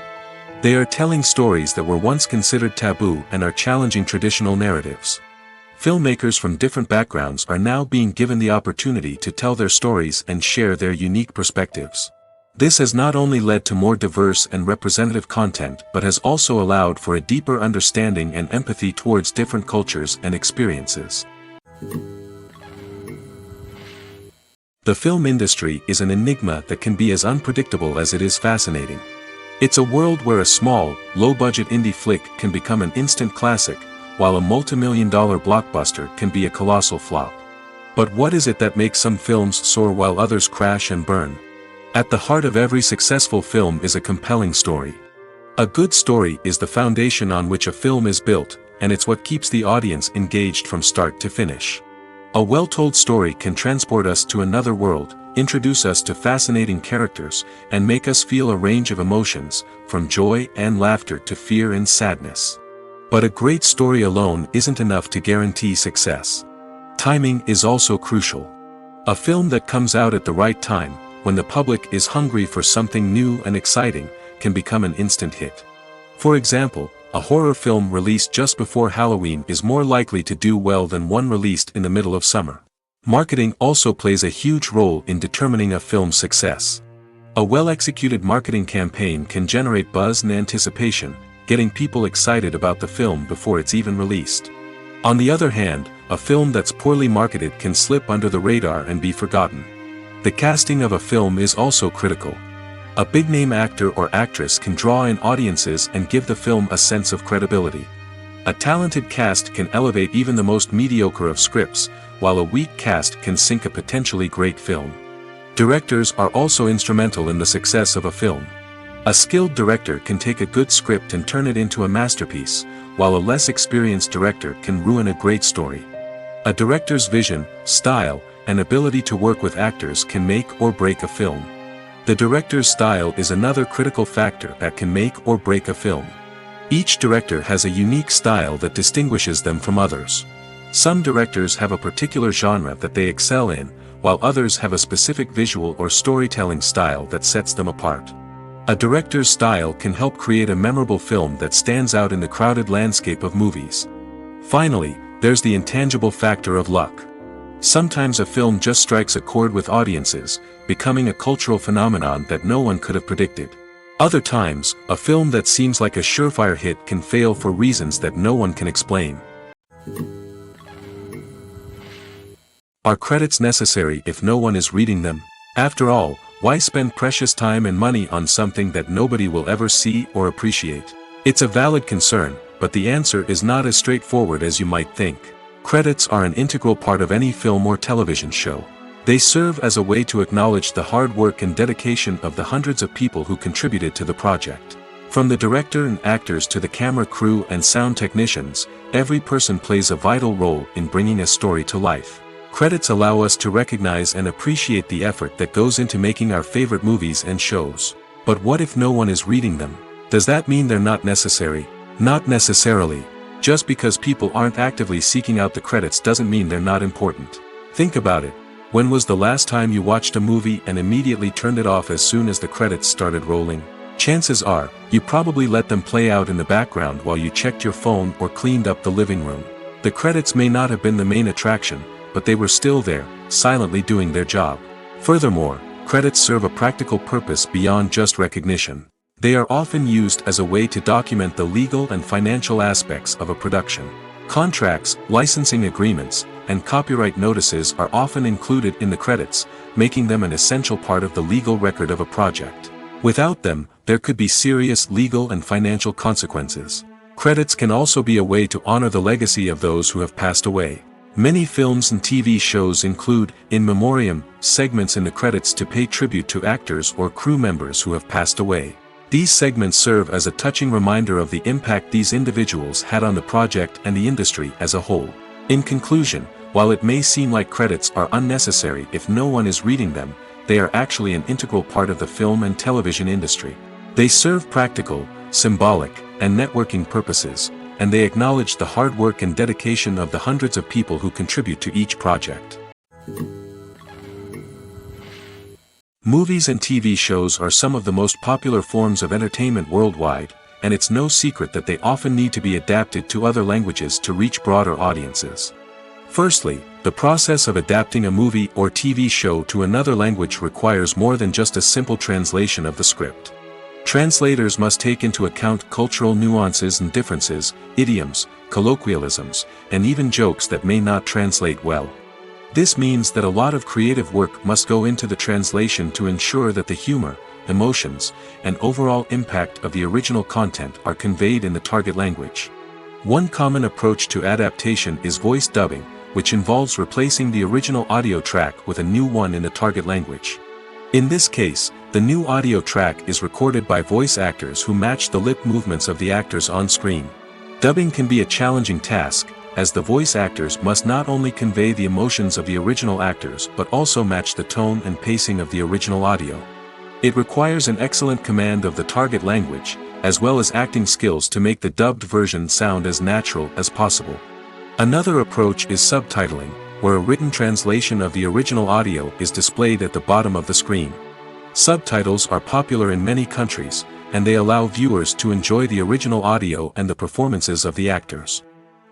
They are telling stories that were once considered taboo and are challenging traditional narratives. Filmmakers from different backgrounds are now being given the opportunity to tell their stories and share their unique perspectives. This has not only led to more diverse and representative content but has also allowed for a deeper understanding and empathy towards different cultures and experiences. The film industry is an enigma that can be as unpredictable as it is fascinating. It's a world where a small, low-budget indie flick can become an instant classic, while a multi-million-dollar blockbuster can be a colossal flop. But what is it that makes some films soar while others crash and burn? At the heart of every successful film is a compelling story. A good story is the foundation on which a film is built, and it's what keeps the audience engaged from start to finish. A well-told story can transport us to another world, introduce us to fascinating characters, and make us feel a range of emotions, from joy and laughter to fear and sadness. But a great story alone isn't enough to guarantee success. Timing is also crucial. A film that comes out at the right time, when the public is hungry for something new and exciting, can become an instant hit. For example, a horror film released just before Halloween is more likely to do well than one released in the middle of summer. Marketing also plays a huge role in determining a film's success. A well-executed marketing campaign can generate buzz and anticipation, getting people excited about the film before it's even released. On the other hand, a film that's poorly marketed can slip under the radar and be forgotten. The casting of a film is also critical. A big-name actor or actress can draw in audiences and give the film a sense of credibility. A talented cast can elevate even the most mediocre of scripts, while a weak cast can sink a potentially great film. Directors are also instrumental in the success of a film. A skilled director can take a good script and turn it into a masterpiece, while a less experienced director can ruin a great story. A director's vision, style, and ability to work with actors can make or break a film. The director's style is another critical factor that can make or break a film. Each director has a unique style that distinguishes them from others. Some directors have a particular genre that they excel in, while others have a specific visual or storytelling style that sets them apart. A director's style can help create a memorable film that stands out in the crowded landscape of movies. Finally, there's the intangible factor of luck. Sometimes a film just strikes a chord with audiences, becoming a cultural phenomenon that no one could have predicted. Other times, a film that seems like a surefire hit can fail for reasons that no one can explain. Are credits necessary if no one is reading them? After all, why spend precious time and money on something that nobody will ever see or appreciate? It's a valid concern, but the answer is not as straightforward as you might think. Credits are an integral part of any film or television show. They serve as a way to acknowledge the hard work and dedication of the hundreds of people who contributed to the project. From the director and actors to the camera crew and sound technicians, every person plays a vital role in bringing a story to life. Credits allow us to recognize and appreciate the effort that goes into making our favorite movies and shows. But what if no one is reading them? Does that mean they're not necessary? Not necessarily. Just because people aren't actively seeking out the credits doesn't mean they're not important. Think about it. When was the last time you watched a movie and immediately turned it off as soon as the credits started rolling? Chances are, you probably let them play out in the background while you checked your phone or cleaned up the living room. The credits may not have been the main attraction, but they were still there, silently doing their job. Furthermore, credits serve a practical purpose beyond just recognition. They are often used as a way to document the legal and financial aspects of a production. Contracts, licensing agreements, and copyright notices are often included in the credits, making them an essential part of the legal record of a project. Without them, there could be serious legal and financial consequences. Credits can also be a way to honor the legacy of those who have passed away. Many films and TV shows include, in memoriam, segments in the credits to pay tribute to actors or crew members who have passed away. These segments serve as a touching reminder of the impact these individuals had on the project and the industry as a whole. In conclusion, while it may seem like credits are unnecessary if no one is reading them, they are actually an integral part of the film and television industry. They serve practical, symbolic, and networking purposes, and they acknowledge the hard work and dedication of the hundreds of people who contribute to each project. Movies and TV shows are some of the most popular forms of entertainment worldwide, and it's no secret that they often need to be adapted to other languages to reach broader audiences. Firstly, the process of adapting a movie or TV show to another language requires more than just a simple translation of the script. Translators must take into account cultural nuances and differences, idioms, colloquialisms, and even jokes that may not translate well. This means that a lot of creative work must go into the translation to ensure that the humor, emotions, and overall impact of the original content are conveyed in the target language. One common approach to adaptation is voice dubbing, which involves replacing the original audio track with a new one in the target language. In this case, The new audio track is recorded by voice actors who match the lip movements of the actors on screen. Dubbing can be a challenging task, as the voice actors must not only convey the emotions of the original actors but also match the tone and pacing of the original audio. It requires an excellent command of the target language, as well as acting skills to make the dubbed version sound as natural as possible. Another approach is subtitling, where a written translation of the original audio is displayed at the bottom of the screen. Subtitles are popular in many countries, and they allow viewers to enjoy the original audio and the performances of the actors.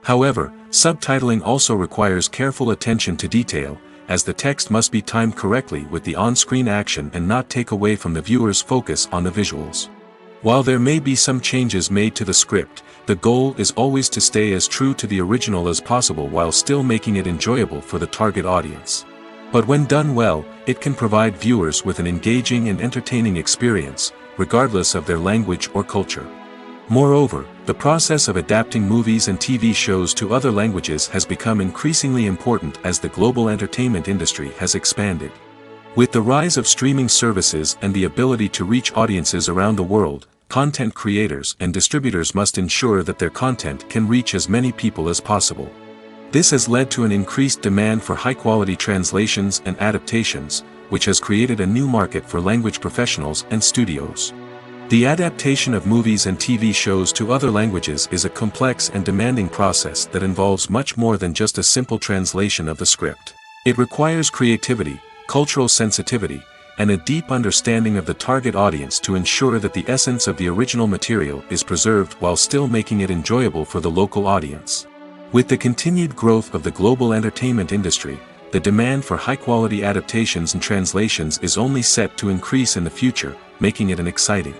However, subtitling also requires careful attention to detail, as the text must be timed correctly with the on-screen action and not take away from the viewer's focus on the visuals. While there may be some changes made to the script, the goal is always to stay as true to the original as possible while still making it enjoyable for the target audience. But when done well, it can provide viewers with an engaging and entertaining experience, regardless of their language or culture. Moreover, the process of adapting movies and TV shows to other languages has become increasingly important as the global entertainment industry has expanded. With the rise of streaming services and the ability to reach audiences around the world, content creators and distributors must ensure that their content can reach as many people as possible. This has led to an increased demand for high-quality translations and adaptations, which has created a new market for language professionals and studios. The adaptation of movies and TV shows to other languages is a complex and demanding process that involves much more than just a simple translation of the script. It requires creativity, cultural sensitivity, and a deep understanding of the target audience to ensure that the essence of the original material is preserved while still making it enjoyable for the local audience. With the continued growth of the global entertainment industry, the demand for high-quality adaptations and translations is only set to increase in the future, making it an exciting.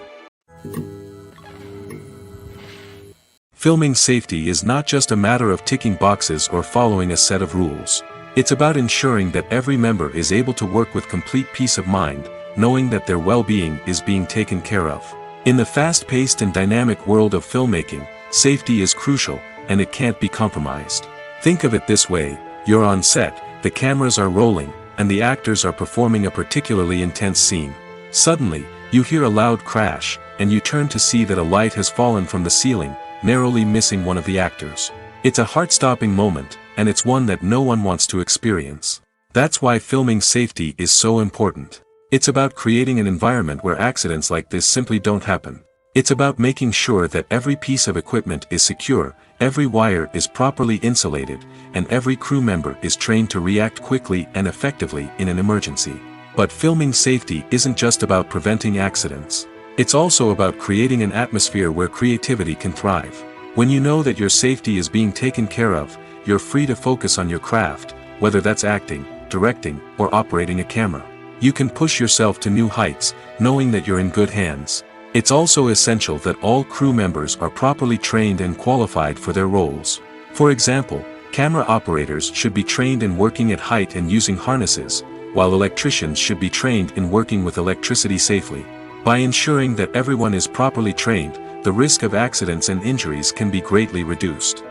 Filming safety is not just a matter of ticking boxes or following a set of rules. It's about ensuring that every member is able to work with complete peace of mind, knowing that their well-being is being taken care of. In the fast-paced and dynamic world of filmmaking, safety is crucial, and it can't be compromised. Think of it this way: you're on set, the cameras are rolling, and the actors are performing a particularly intense scene. Suddenly, you hear a loud crash, and you turn to see that a light has fallen from the ceiling, narrowly missing one of the actors. It's a heart-stopping moment, and it's one that no one wants to experience. That's why filming safety is so important. It's about creating an environment where accidents like this simply don't happen. It's about making sure that every piece of equipment is secure, every wire is properly insulated, and every crew member is trained to react quickly and effectively in an emergency. But filming safety isn't just about preventing accidents. It's also about creating an atmosphere where creativity can thrive. When you know that your safety is being taken care of, you're free to focus on your craft, whether that's acting, directing, or operating a camera. You can push yourself to new heights, knowing that you're in good hands. It's also essential that all crew members are properly trained and qualified for their roles. For example, camera operators should be trained in working at height and using harnesses, while electricians should be trained in working with electricity safely. By ensuring that everyone is properly trained, the risk of accidents and injuries can be greatly reduced.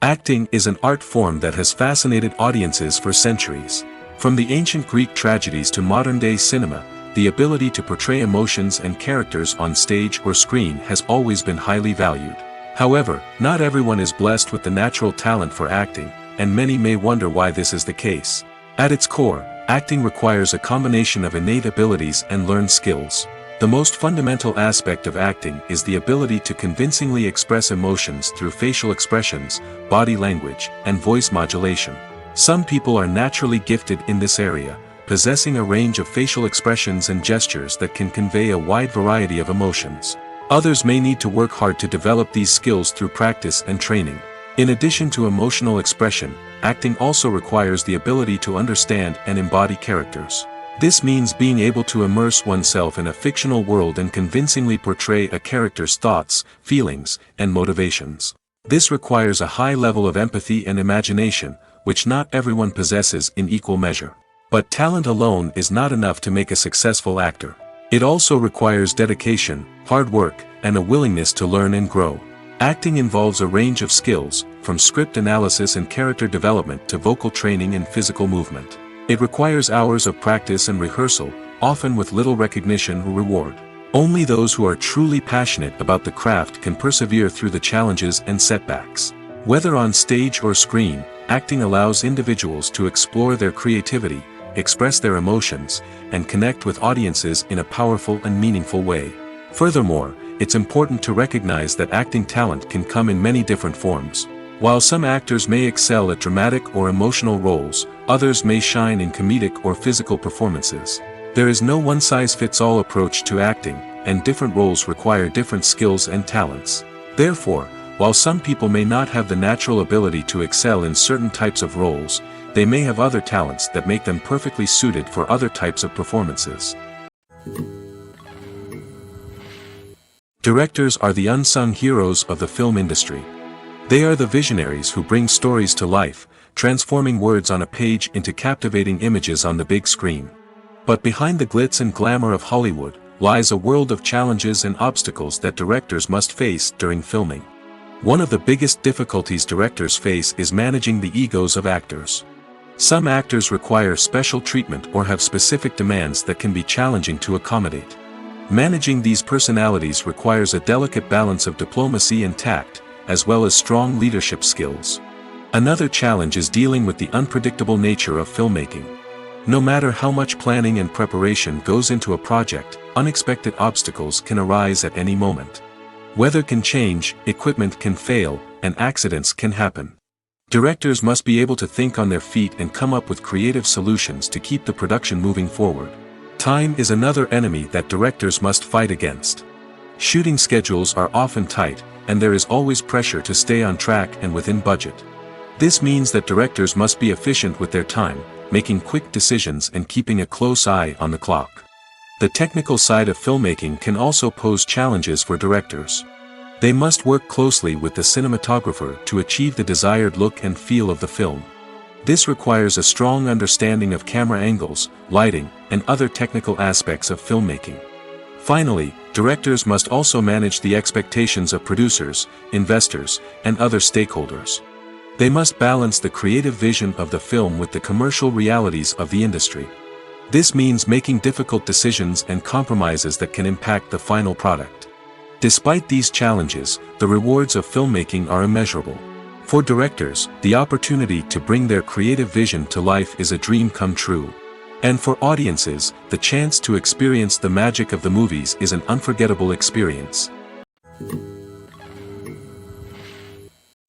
Acting is an art form that has fascinated audiences for centuries. From the ancient Greek tragedies to modern-day cinema, the ability to portray emotions and characters on stage or screen has always been highly valued. However, not everyone is blessed with the natural talent for acting, and many may wonder why this is the case. At its core, acting requires a combination of innate abilities and learned skills. The most fundamental aspect of acting is the ability to convincingly express emotions through facial expressions, body language, and voice modulation. Some people are naturally gifted in this area, possessing a range of facial expressions and gestures that can convey a wide variety of emotions. Others may need to work hard to develop these skills through practice and training. In addition to emotional expression, acting also requires the ability to understand and embody characters. This means being able to immerse oneself in a fictional world and convincingly portray a character's thoughts, feelings, and motivations. This requires a high level of empathy and imagination, which not everyone possesses in equal measure. But talent alone is not enough to make a successful actor. It also requires dedication, hard work, and a willingness to learn and grow. Acting involves a range of skills, from script analysis and character development to vocal training and physical movement. It requires hours of practice and rehearsal, often with little recognition or reward. Only those who are truly passionate about the craft can persevere through the challenges and setbacks. Whether on stage or screen, acting allows individuals to explore their creativity, express their emotions, and connect with audiences in a powerful and meaningful way. Furthermore, it's important to recognize that acting talent can come in many different forms. While some actors may excel at dramatic or emotional roles, others may shine in comedic or physical performances. There is no one-size-fits-all approach to acting, and different roles require different skills and talents. Therefore, while some people may not have the natural ability to excel in certain types of roles, they may have other talents that make them perfectly suited for other types of performances. Directors are the unsung heroes of the film industry. They are the visionaries who bring stories to life, transforming words on a page into captivating images on the big screen. But behind the glitz and glamour of Hollywood, lies a world of challenges and obstacles that directors must face during filming. One of the biggest difficulties directors face is managing the egos of actors. Some actors require special treatment or have specific demands that can be challenging to accommodate. Managing these personalities requires a delicate balance of diplomacy and tact, as well as strong leadership skills. Another challenge is dealing with the unpredictable nature of filmmaking. No matter how much planning and preparation goes into a project, unexpected obstacles can arise at any moment. Weather can change, equipment can fail, and accidents can happen. Directors must be able to think on their feet and come up with creative solutions to keep the production moving forward. Time is another enemy that directors must fight against. Shooting schedules are often tight, and there is always pressure to stay on track and within budget. This means that directors must be efficient with their time, making quick decisions and keeping a close eye on the clock. The technical side of filmmaking can also pose challenges for directors. They must work closely with the cinematographer to achieve the desired look and feel of the film. This requires a strong understanding of camera angles, lighting, and other technical aspects of filmmaking. Finally, directors must also manage the expectations of producers, investors, and other stakeholders. They must balance the creative vision of the film with the commercial realities of the industry. This means making difficult decisions and compromises that can impact the final product. Despite these challenges, the rewards of filmmaking are immeasurable. For directors, the opportunity to bring their creative vision to life is a dream come true. And for audiences, the chance to experience the magic of the movies is an unforgettable experience.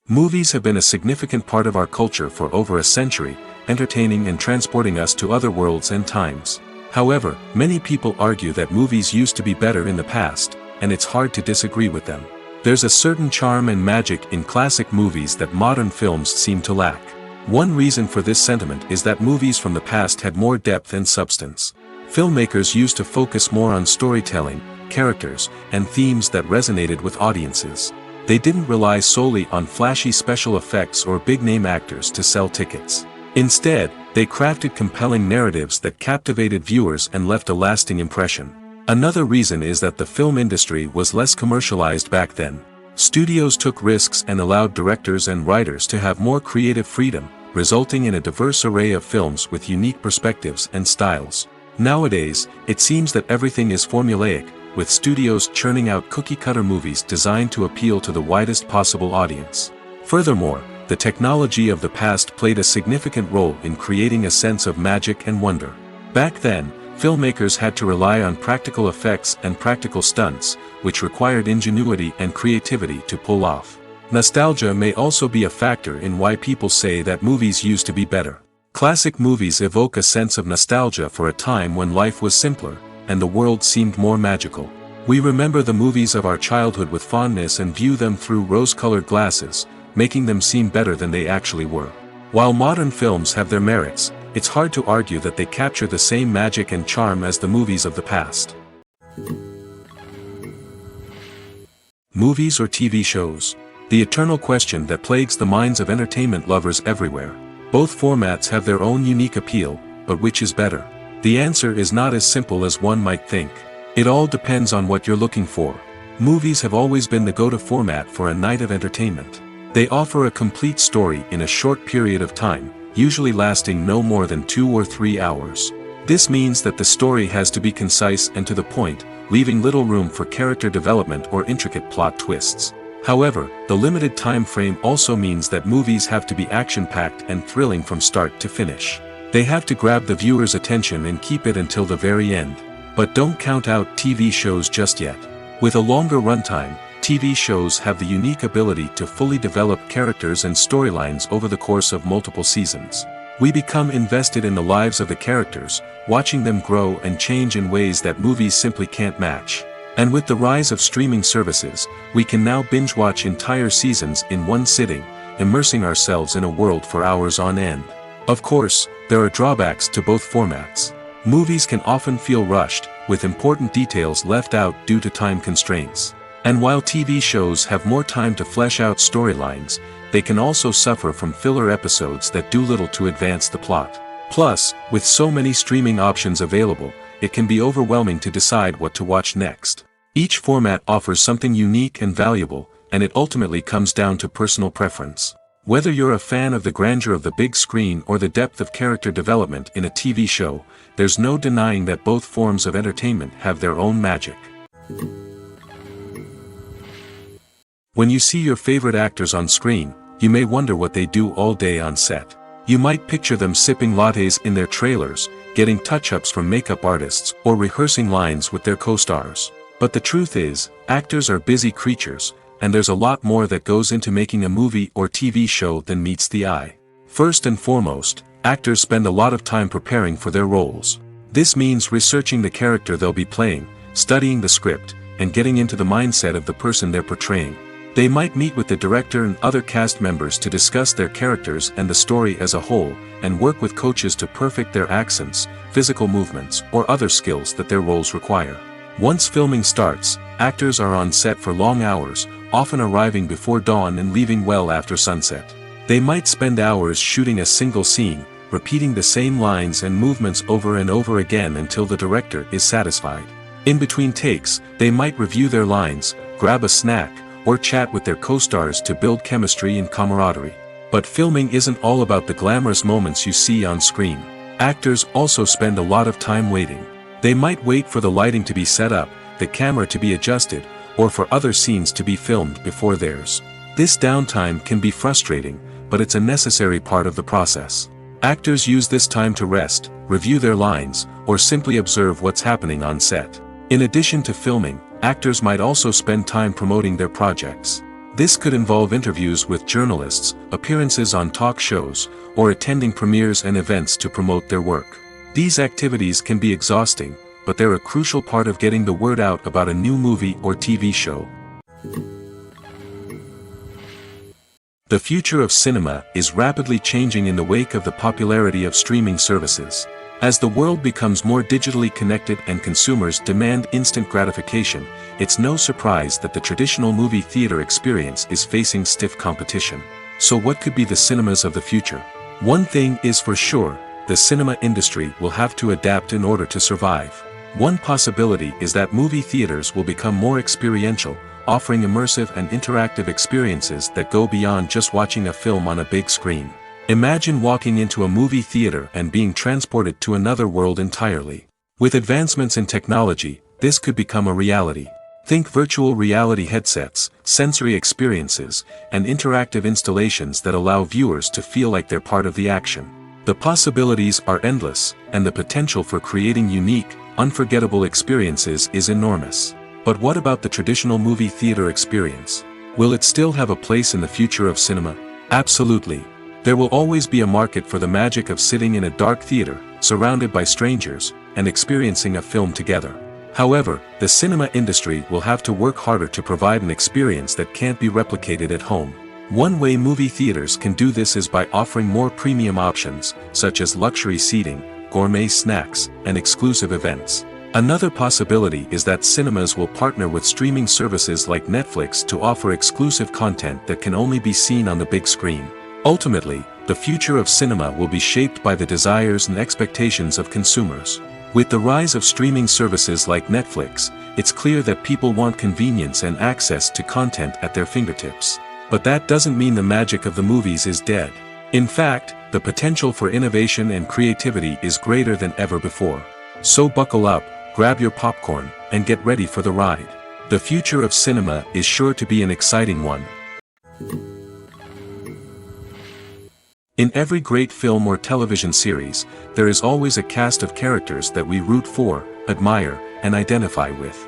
Movies have been a significant part of our culture for over a century, entertaining and transporting us to other worlds and times. However, many people argue that movies used to be better in the past, and it's hard to disagree with them. There's a certain charm and magic in classic movies that modern films seem to lack. One reason for this sentiment is that movies from the past had more depth and substance. Filmmakers used to focus more on storytelling, characters, and themes that resonated with audiences. They didn't rely solely on flashy special effects or big-name actors to sell tickets. Instead, they crafted compelling narratives that captivated viewers and left a lasting impression. Another reason is that the film industry was less commercialized back then. Studios took risks and allowed directors and writers to have more creative freedom, resulting in a diverse array of films with unique perspectives and styles. Nowadays, it seems that everything is formulaic, with studios churning out cookie-cutter movies designed to appeal to the widest possible audience. Furthermore, the technology of the past played a significant role in creating a sense of magic and wonder. Back then, filmmakers had to rely on practical effects and practical stunts, which required ingenuity and creativity to pull off. Nostalgia may also be a factor in why people say that movies used to be better. Classic movies evoke a sense of nostalgia for a time when life was simpler, and the world seemed more magical. We remember the movies of our childhood with fondness and view them through rose-colored glasses, making them seem better than they actually were. While modern films have their merits, it's hard to argue that they capture the same magic and charm as the movies of the past. Movies or TV shows? The eternal question that plagues the minds of entertainment lovers everywhere. Both formats have their own unique appeal, but which is better? The answer is not as simple as one might think. It all depends on what you're looking for. Movies have always been the go-to format for a night of entertainment. They offer a complete story in a short period of time, usually lasting no more than 2 or 3 hours. This means that the story has to be concise and to the point, leaving little room for character development or intricate plot twists. However, the limited time frame also means that movies have to be action-packed and thrilling from start to finish. They have to grab the viewer's attention and keep it until the very end. But don't count out TV shows just yet. With a longer runtime, TV shows have the unique ability to fully develop characters and storylines over the course of multiple seasons. We become invested in the lives of the characters, watching them grow and change in ways that movies simply can't match. And with the rise of streaming services, we can now binge-watch entire seasons in one sitting, immersing ourselves in a world for hours on end. Of course, there are drawbacks to both formats. Movies can often feel rushed, with important details left out due to time constraints. And while TV shows have more time to flesh out storylines, they can also suffer from filler episodes that do little to advance the plot. Plus, with so many streaming options available, it can be overwhelming to decide what to watch next. Each format offers something unique and valuable, and it ultimately comes down to personal preference. Whether you're a fan of the grandeur of the big screen or the depth of character development in a TV show, there's no denying that both forms of entertainment have their own magic. When you see your favorite actors on screen, you may wonder what they do all day on set. You might picture them sipping lattes in their trailers, getting touch-ups from makeup artists, or rehearsing lines with their co-stars. But the truth is, actors are busy creatures, and there's a lot more that goes into making a movie or TV show than meets the eye. First and foremost, actors spend a lot of time preparing for their roles. This means researching the character they'll be playing, studying the script, and getting into the mindset of the person they're portraying. They might meet with the director and other cast members to discuss their characters and the story as a whole, and work with coaches to perfect their accents, physical movements, or other skills that their roles require. Once filming starts, actors are on set for long hours, often arriving before dawn and leaving well after sunset. They might spend hours shooting a single scene, repeating the same lines and movements over and over again until the director is satisfied. In between takes, they might review their lines, grab a snack, or chat with their co-stars to build chemistry and camaraderie. But filming isn't all about the glamorous moments you see on screen. Actors also spend a lot of time waiting. They might wait for the lighting to be set up, the camera to be adjusted, or for other scenes to be filmed before theirs. This downtime can be frustrating, but it's a necessary part of the process. Actors use this time to rest, review their lines, or simply observe what's happening on set. In addition to filming, actors might also spend time promoting their projects. This could involve interviews with journalists, appearances on talk shows, or attending premieres and events to promote their work. These activities can be exhausting, but they're a crucial part of getting the word out about a new movie or TV show. The future of cinema is rapidly changing in the wake of the popularity of streaming services. As the world becomes more digitally connected and consumers demand instant gratification, it's no surprise that the traditional movie theater experience is facing stiff competition. So what could be the cinemas of the future? One thing is for sure, the cinema industry will have to adapt in order to survive. One possibility is that movie theaters will become more experiential, offering immersive and interactive experiences that go beyond just watching a film on a big screen. Imagine walking into a movie theater and being transported to another world entirely. With advancements in technology, this could become a reality. Think virtual reality headsets, sensory experiences, and interactive installations that allow viewers to feel like they're part of the action. The possibilities are endless, and the potential for creating unique, unforgettable experiences is enormous. But what about the traditional movie theater experience? Will it still have a place in the future of cinema? Absolutely. There will always be a market for the magic of sitting in a dark theater, surrounded by strangers, and experiencing a film together. However, the cinema industry will have to work harder to provide an experience that can't be replicated at home. One way movie theaters can do this is by offering more premium options, such as luxury seating, gourmet snacks, and exclusive events. Another possibility is that cinemas will partner with streaming services like Netflix to offer exclusive content that can only be seen on the big screen. Ultimately, the future of cinema will be shaped by the desires and expectations of consumers. With the rise of streaming services like Netflix, it's clear that people want convenience and access to content at their fingertips. But that doesn't mean the magic of the movies is dead. In fact, the potential for innovation and creativity is greater than ever before. So buckle up, grab your popcorn, and get ready for the ride. The future of cinema is sure to be an exciting one. In every great film or television series, there is always a cast of characters that we root for, admire, and identify with.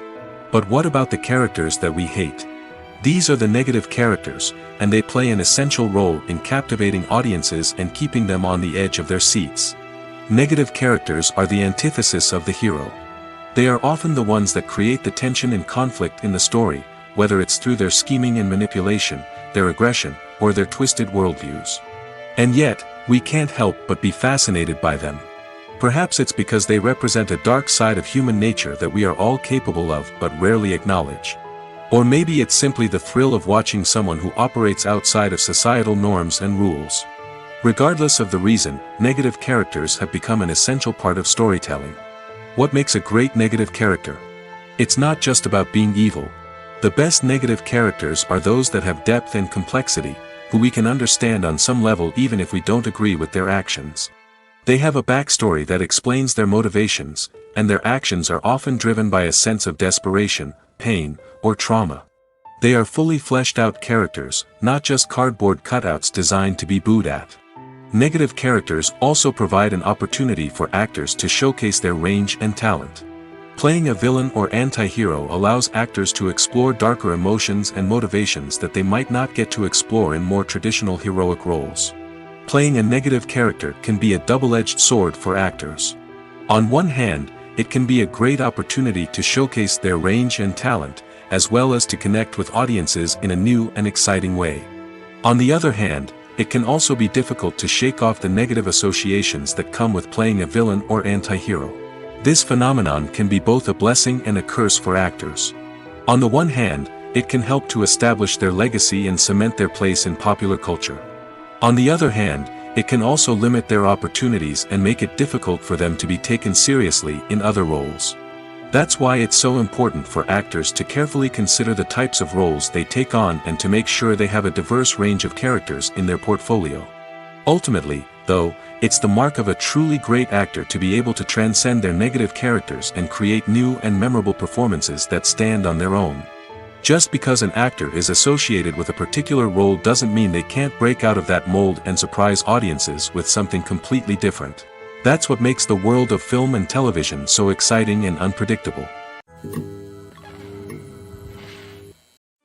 But what about the characters that we hate? These are the negative characters, and they play an essential role in captivating audiences and keeping them on the edge of their seats. Negative characters are the antithesis of the hero. They are often the ones that create the tension and conflict in the story, whether it's through their scheming and manipulation, their aggression, or their twisted worldviews. And yet, we can't help but be fascinated by them. Perhaps it's because they represent a dark side of human nature that we are all capable of but rarely acknowledge. Or maybe it's simply the thrill of watching someone who operates outside of societal norms and rules. Regardless of the reason, negative characters have become an essential part of storytelling. What makes a great negative character? It's not just about being evil. The best negative characters are those that have depth and complexity, who we can understand on some level even if we don't agree with their actions. They have a backstory that explains their motivations, and their actions are often driven by a sense of desperation, pain, or trauma. They are fully fleshed out characters, not just cardboard cutouts designed to be booed at. Negative characters also provide an opportunity for actors to showcase their range and talent. Playing a villain or anti-hero allows actors to explore darker emotions and motivations that they might not get to explore in more traditional heroic roles. Playing a negative character can be a double-edged sword for actors. On one hand, it can be a great opportunity to showcase their range and talent, as well as to connect with audiences in a new and exciting way. On the other hand, it can also be difficult to shake off the negative associations that come with playing a villain or anti-hero. This phenomenon can be both a blessing and a curse for actors. On the one hand, it can help to establish their legacy and cement their place in popular culture. On the other hand, it can also limit their opportunities and make it difficult for them to be taken seriously in other roles. That's why it's so important for actors to carefully consider the types of roles they take on and to make sure they have a diverse range of characters in their portfolio. Ultimately, though, it's the mark of a truly great actor to be able to transcend their negative characters and create new and memorable performances that stand on their own. Just because an actor is associated with a particular role doesn't mean they can't break out of that mold and surprise audiences with something completely different. That's what makes the world of film and television so exciting and unpredictable.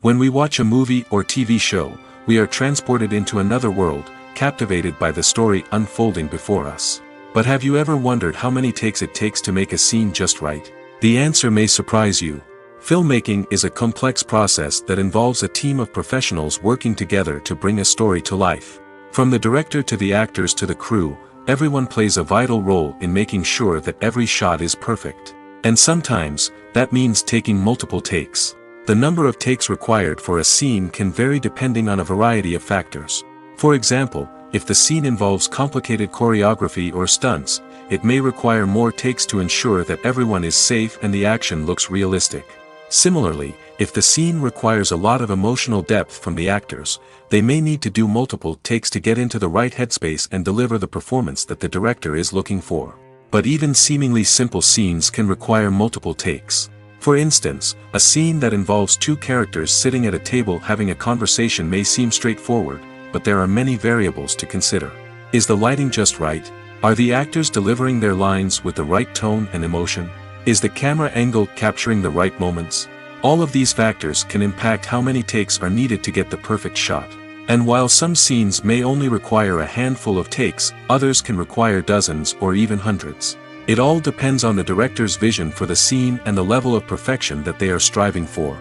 When we watch a movie or TV show, we are transported into another world, captivated by the story unfolding before us. But have you ever wondered how many takes it takes to make a scene just right? The answer may surprise you. Filmmaking is a complex process that involves a team of professionals working together to bring a story to life. From the director to the actors to the crew, everyone plays a vital role in making sure that every shot is perfect. And sometimes, that means taking multiple takes. The number of takes required for a scene can vary depending on a variety of factors. For example, if the scene involves complicated choreography or stunts, it may require more takes to ensure that everyone is safe and the action looks realistic. Similarly, if the scene requires a lot of emotional depth from the actors, they may need to do multiple takes to get into the right headspace and deliver the performance that the director is looking for. But even seemingly simple scenes can require multiple takes. For instance, a scene that involves two characters sitting at a table having a conversation may seem straightforward, but there are many variables to consider. Is the lighting just right? Are the actors delivering their lines with the right tone and emotion? Is the camera angle capturing the right moments? All of these factors can impact how many takes are needed to get the perfect shot. And while some scenes may only require a handful of takes, others can require dozens or even hundreds. It all depends on the director's vision for the scene and the level of perfection that they are striving for.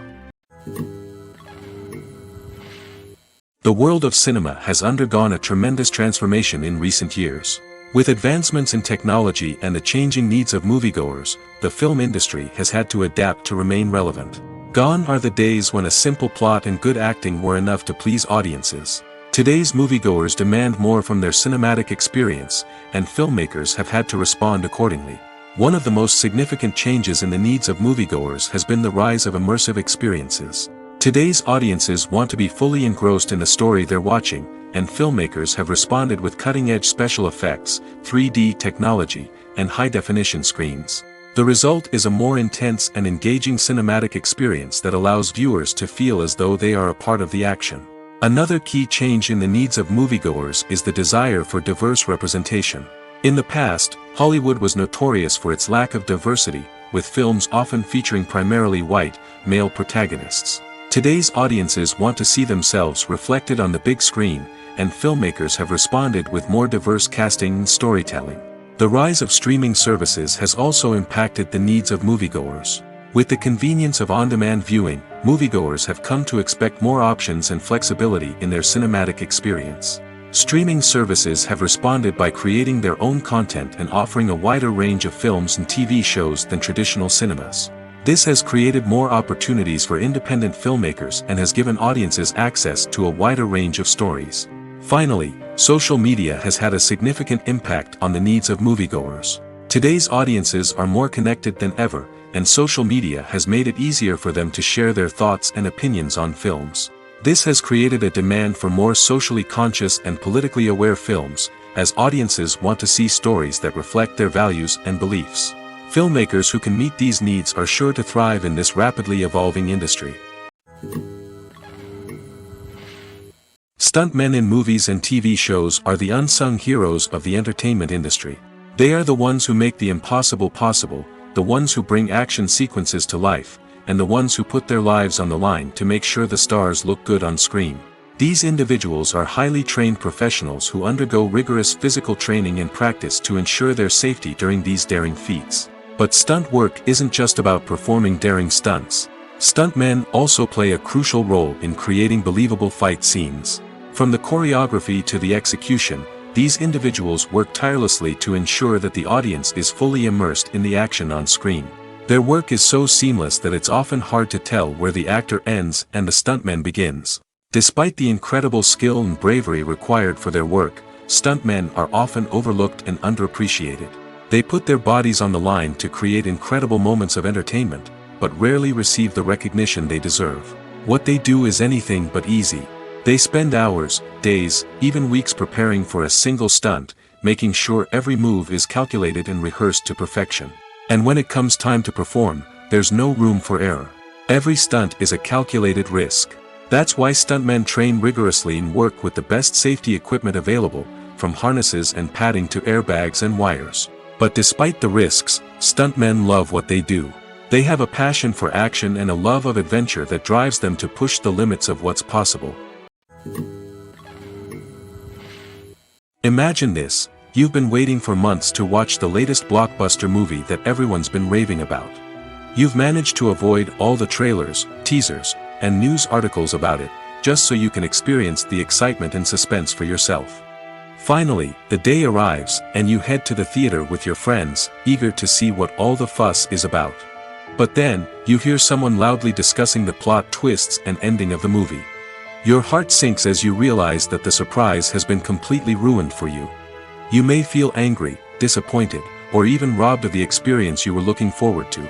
The world of cinema has undergone a tremendous transformation in recent years. With advancements in technology and the changing needs of moviegoers, the film industry has had to adapt to remain relevant. Gone are the days when a simple plot and good acting were enough to please audiences. Today's moviegoers demand more from their cinematic experience, and filmmakers have had to respond accordingly. One of the most significant changes in the needs of moviegoers has been the rise of immersive experiences. Today's audiences want to be fully engrossed in the story they're watching, and filmmakers have responded with cutting-edge special effects, 3D technology, and high-definition screens. The result is a more intense and engaging cinematic experience that allows viewers to feel as though they are a part of the action. Another key change in the needs of moviegoers is the desire for diverse representation. In the past, Hollywood was notorious for its lack of diversity, with films often featuring primarily white, male protagonists. Today's audiences want to see themselves reflected on the big screen, and filmmakers have responded with more diverse casting and storytelling. The rise of streaming services has also impacted the needs of moviegoers. With the convenience of on-demand viewing, moviegoers have come to expect more options and flexibility in their cinematic experience. Streaming services have responded by creating their own content and offering a wider range of films and TV shows than traditional cinemas. This has created more opportunities for independent filmmakers and has given audiences access to a wider range of stories. Finally, social media has had a significant impact on the needs of moviegoers. Today's audiences are more connected than ever, and social media has made it easier for them to share their thoughts and opinions on films. This has created a demand for more socially conscious and politically aware films, as audiences want to see stories that reflect their values and beliefs. Filmmakers who can meet these needs are sure to thrive in this rapidly evolving industry. Stuntmen in movies and TV shows are the unsung heroes of the entertainment industry. They are the ones who make the impossible possible, the ones who bring action sequences to life, and the ones who put their lives on the line to make sure the stars look good on screen. These individuals are highly trained professionals who undergo rigorous physical training and practice to ensure their safety during these daring feats. But stunt work isn't just about performing daring stunts. Stuntmen also play a crucial role in creating believable fight scenes. From the choreography to the execution, these individuals work tirelessly to ensure that the audience is fully immersed in the action on screen. Their work is so seamless that it's often hard to tell where the actor ends and the stuntman begins. Despite the incredible skill and bravery required for their work, stuntmen are often overlooked and underappreciated. They put their bodies on the line to create incredible moments of entertainment, but rarely receive the recognition they deserve. What they do is anything but easy. They spend hours, days, even weeks preparing for a single stunt, making sure every move is calculated and rehearsed to perfection. And when it comes time to perform, there's no room for error. Every stunt is a calculated risk. That's why stuntmen train rigorously and work with the best safety equipment available, from harnesses and padding to airbags and wires. But despite the risks, stuntmen love what they do. They have a passion for action and a love of adventure that drives them to push the limits of what's possible. Imagine this: you've been waiting for months to watch the latest blockbuster movie that everyone's been raving about. You've managed to avoid all the trailers, teasers, and news articles about it, just so you can experience the excitement and suspense for yourself. Finally, the day arrives, and you head to the theater with your friends, eager to see what all the fuss is about. But then, you hear someone loudly discussing the plot twists and ending of the movie. Your heart sinks as you realize that the surprise has been completely ruined for you. You may feel angry, disappointed, or even robbed of the experience you were looking forward to.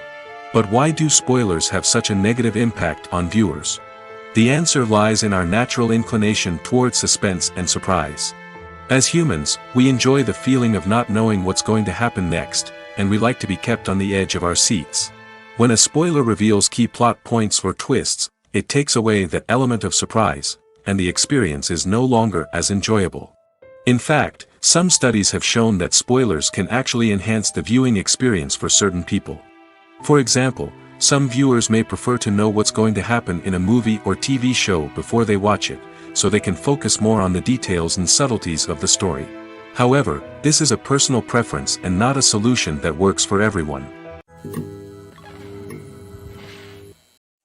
But why do spoilers have such a negative impact on viewers? The answer lies in our natural inclination toward suspense and surprise. As humans, we enjoy the feeling of not knowing what's going to happen next, and we like to be kept on the edge of our seats. When a spoiler reveals key plot points or twists, it takes away that element of surprise, and the experience is no longer as enjoyable. In fact, some studies have shown that spoilers can actually enhance the viewing experience for certain people. For example, some viewers may prefer to know what's going to happen in a movie or TV show before they watch it, so they can focus more on the details and subtleties of the story. However, this is a personal preference and not a solution that works for everyone.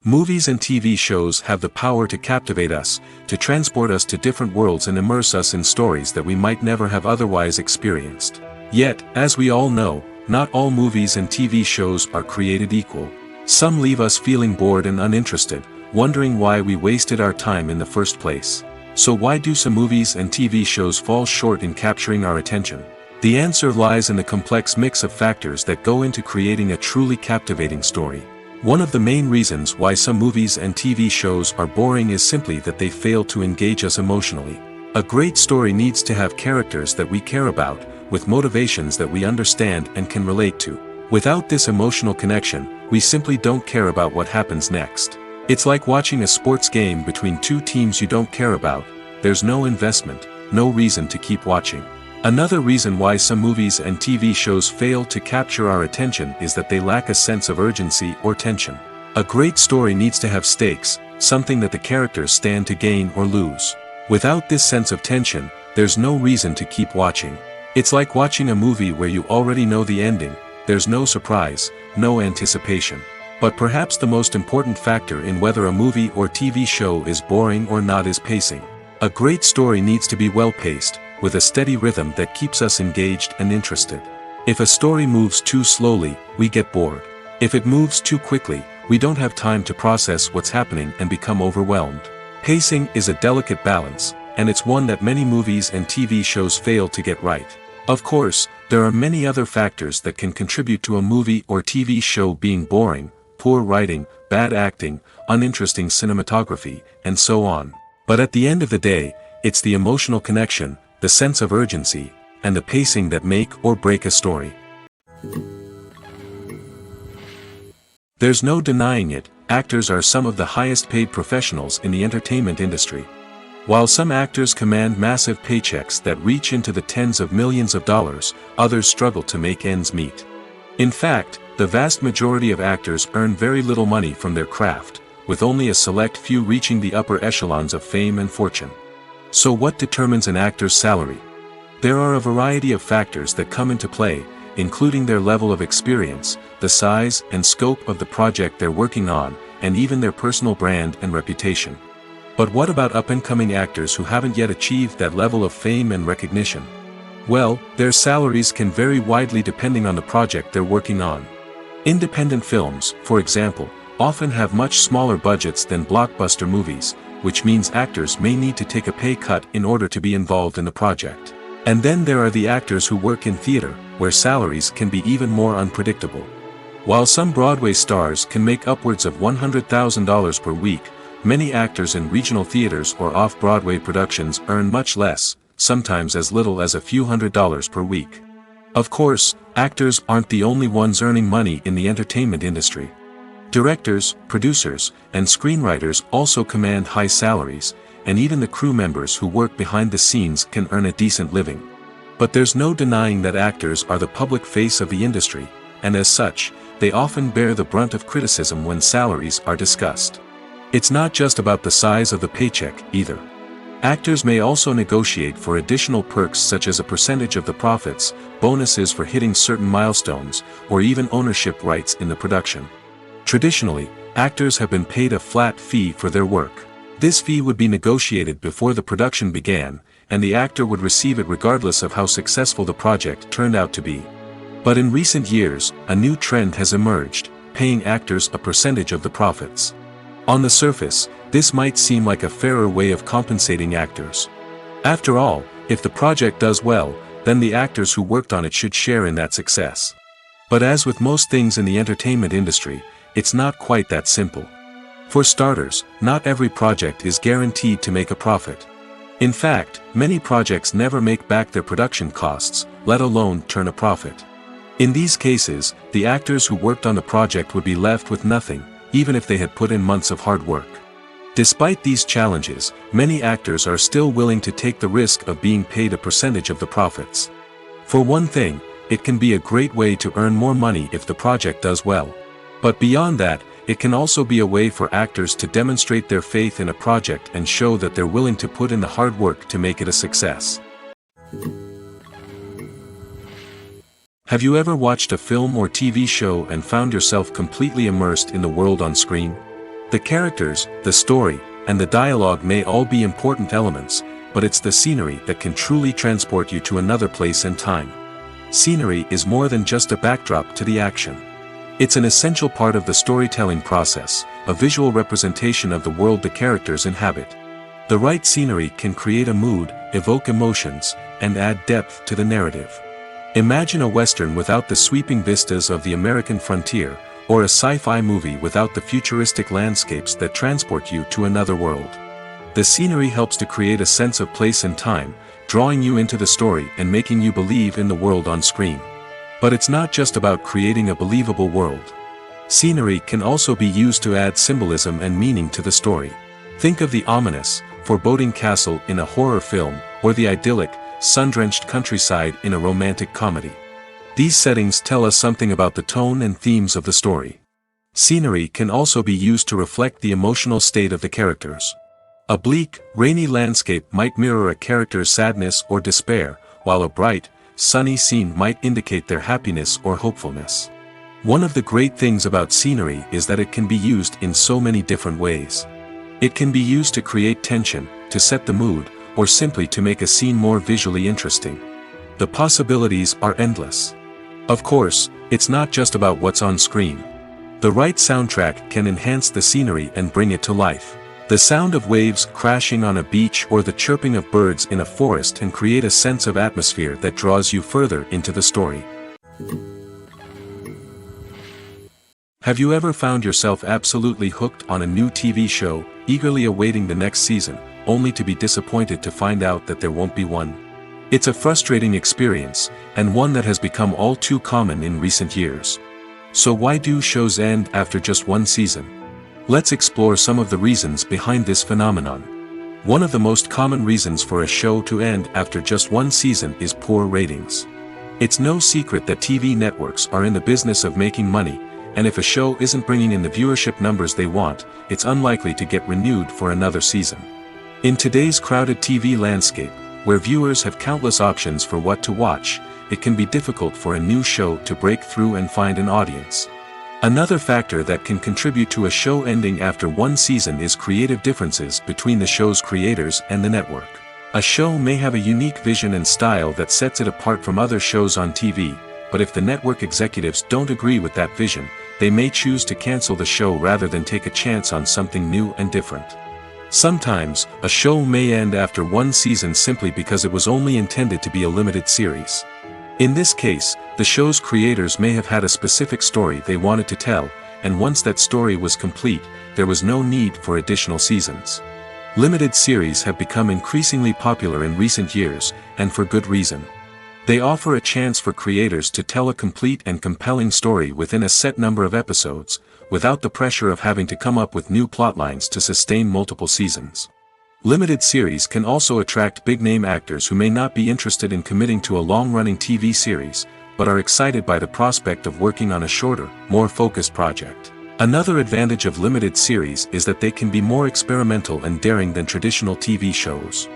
Movies and TV shows have the power to captivate us, to transport us to different worlds and immerse us in stories that we might never have otherwise experienced. Yet, as we all know, not all movies and TV shows are created equal. Some leave us feeling bored and uninterested, wondering why we wasted our time in the first place. So why do some movies and TV shows fall short in capturing our attention? The answer lies in the complex mix of factors that go into creating a truly captivating story. One of the main reasons why some movies and TV shows are boring is simply that they fail to engage us emotionally. A great story needs to have characters that we care about, with motivations that we understand and can relate to. Without this emotional connection, we simply don't care about what happens next. It's like watching a sports game between two teams you don't care about. There's no investment, no reason to keep watching. Another reason why some movies and TV shows fail to capture our attention is that they lack a sense of urgency or tension. A great story needs to have stakes, something that the characters stand to gain or lose. Without this sense of tension, there's no reason to keep watching. It's like watching a movie where you already know the ending. There's no surprise, no anticipation. But perhaps the most important factor in whether a movie or TV show is boring or not is pacing. A great story needs to be well-paced, with a steady rhythm that keeps us engaged and interested. If a story moves too slowly, we get bored. If it moves too quickly, we don't have time to process what's happening and become overwhelmed. Pacing is a delicate balance, and it's one that many movies and TV shows fail to get right. Of course, there are many other factors that can contribute to a movie or TV show being boring: poor writing, bad acting, uninteresting cinematography, and so on. But at the end of the day, it's the emotional connection, the sense of urgency, and the pacing that make or break a story. There's no denying it, actors are some of the highest paid professionals in the entertainment industry. While some actors command massive paychecks that reach into the tens of millions of dollars, others struggle to make ends meet. In fact, the vast majority of actors earn very little money from their craft, with only a select few reaching the upper echelons of fame and fortune. So what determines an actor's salary? There are a variety of factors that come into play, including their level of experience, the size and scope of the project they're working on, and even their personal brand and reputation. But what about up-and-coming actors who haven't yet achieved that level of fame and recognition? Well, their salaries can vary widely depending on the project they're working on. Independent films, for example, often have much smaller budgets than blockbuster movies, which means actors may need to take a pay cut in order to be involved in the project. And then there are the actors who work in theater, where salaries can be even more unpredictable. While some Broadway stars can make upwards of $100,000 per week, many actors in regional theaters or off-Broadway productions earn much less, sometimes as little as a few $100s per week. Of course, actors aren't the only ones earning money in the entertainment industry. Directors, producers, and screenwriters also command high salaries, and even the crew members who work behind the scenes can earn a decent living. But there's no denying that actors are the public face of the industry, and as such, they often bear the brunt of criticism when salaries are discussed. It's not just about the size of the paycheck, either. Actors may also negotiate for additional perks such as a percentage of the profits, bonuses for hitting certain milestones, or even ownership rights in the production. Traditionally, actors have been paid a flat fee for their work. This fee would be negotiated before the production began, and the actor would receive it regardless of how successful the project turned out to be. But in recent years, a new trend has emerged, paying actors a percentage of the profits. On the surface, this might seem like a fairer way of compensating actors. After all, if the project does well, then the actors who worked on it should share in that success. But as with most things in the entertainment industry, it's not quite that simple. For starters, not every project is guaranteed to make a profit. In fact, many projects never make back their production costs, let alone turn a profit. In these cases, the actors who worked on the project would be left with nothing, even if they had put in months of hard work. Despite these challenges, many actors are still willing to take the risk of being paid a percentage of the profits. For one thing, it can be a great way to earn more money if the project does well. But beyond that, it can also be a way for actors to demonstrate their faith in a project and show that they're willing to put in the hard work to make it a success. Have you ever watched a film or TV show and found yourself completely immersed in the world on screen? The characters, the story, and the dialogue may all be important elements, but it's the scenery that can truly transport you to another place and time. Scenery is more than just a backdrop to the action. It's an essential part of the storytelling process, a visual representation of the world the characters inhabit. The right scenery can create a mood, evoke emotions, and add depth to the narrative. Imagine a Western without the sweeping vistas of the American frontier, or a sci-fi movie without the futuristic landscapes that transport you to another world. The scenery helps to create a sense of place and time, drawing you into the story and making you believe in the world on screen. But it's not just about creating a believable world. Scenery can also be used to add symbolism and meaning to the story. Think of the ominous, foreboding castle in a horror film, or the idyllic, sun-drenched countryside in a romantic comedy. These settings tell us something about the tone and themes of the story. Scenery can also be used to reflect the emotional state of the characters. A bleak, rainy landscape might mirror a character's sadness or despair, while a bright, sunny scene might indicate their happiness or hopefulness. One of the great things about scenery is that it can be used in so many different ways. It can be used to create tension, to set the mood, or simply to make a scene more visually interesting. The possibilities are endless. Of course, it's not just about what's on screen. The right soundtrack can enhance the scenery and bring it to life. The sound of waves crashing on a beach or the chirping of birds in a forest can create a sense of atmosphere that draws you further into the story. Have you ever found yourself absolutely hooked on a new TV show, eagerly awaiting the next season, only to be disappointed to find out that there won't be one? It's a frustrating experience, and one that has become all too common in recent years. So why do shows end after just one season? Let's explore some of the reasons behind this phenomenon. One of the most common reasons for a show to end after just one season is poor ratings. It's no secret that TV networks are in the business of making money, and if a show isn't bringing in the viewership numbers they want, it's unlikely to get renewed for another season. In today's crowded TV landscape, where viewers have countless options for what to watch, it can be difficult for a new show to break through and find an audience. Another factor that can contribute to a show ending after one season is creative differences between the show's creators and the network. A show may have a unique vision and style that sets it apart from other shows on TV, but if the network executives don't agree with that vision, they may choose to cancel the show rather than take a chance on something new and different. Sometimes, a show may end after one season simply because it was only intended to be a limited series. In this case, the show's creators may have had a specific story they wanted to tell, and once that story was complete, there was no need for additional seasons. Limited series have become increasingly popular in recent years, and for good reason. They offer a chance for creators to tell a complete and compelling story within a set number of episodes, without the pressure of having to come up with new plotlines to sustain multiple seasons. Limited series can also attract big-name actors who may not be interested in committing to a long-running TV series, but are excited by the prospect of working on a shorter, more focused project. Another advantage of limited series is that they can be more experimental and daring than traditional TV shows.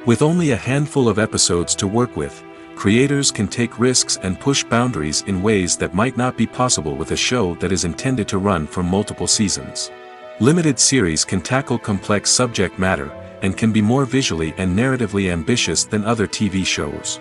With only a handful of episodes to work with, creators can take risks and push boundaries in ways that might not be possible with a show that is intended to run for multiple seasons. Limited series can tackle complex subject matter, and can be more visually and narratively ambitious than other TV shows.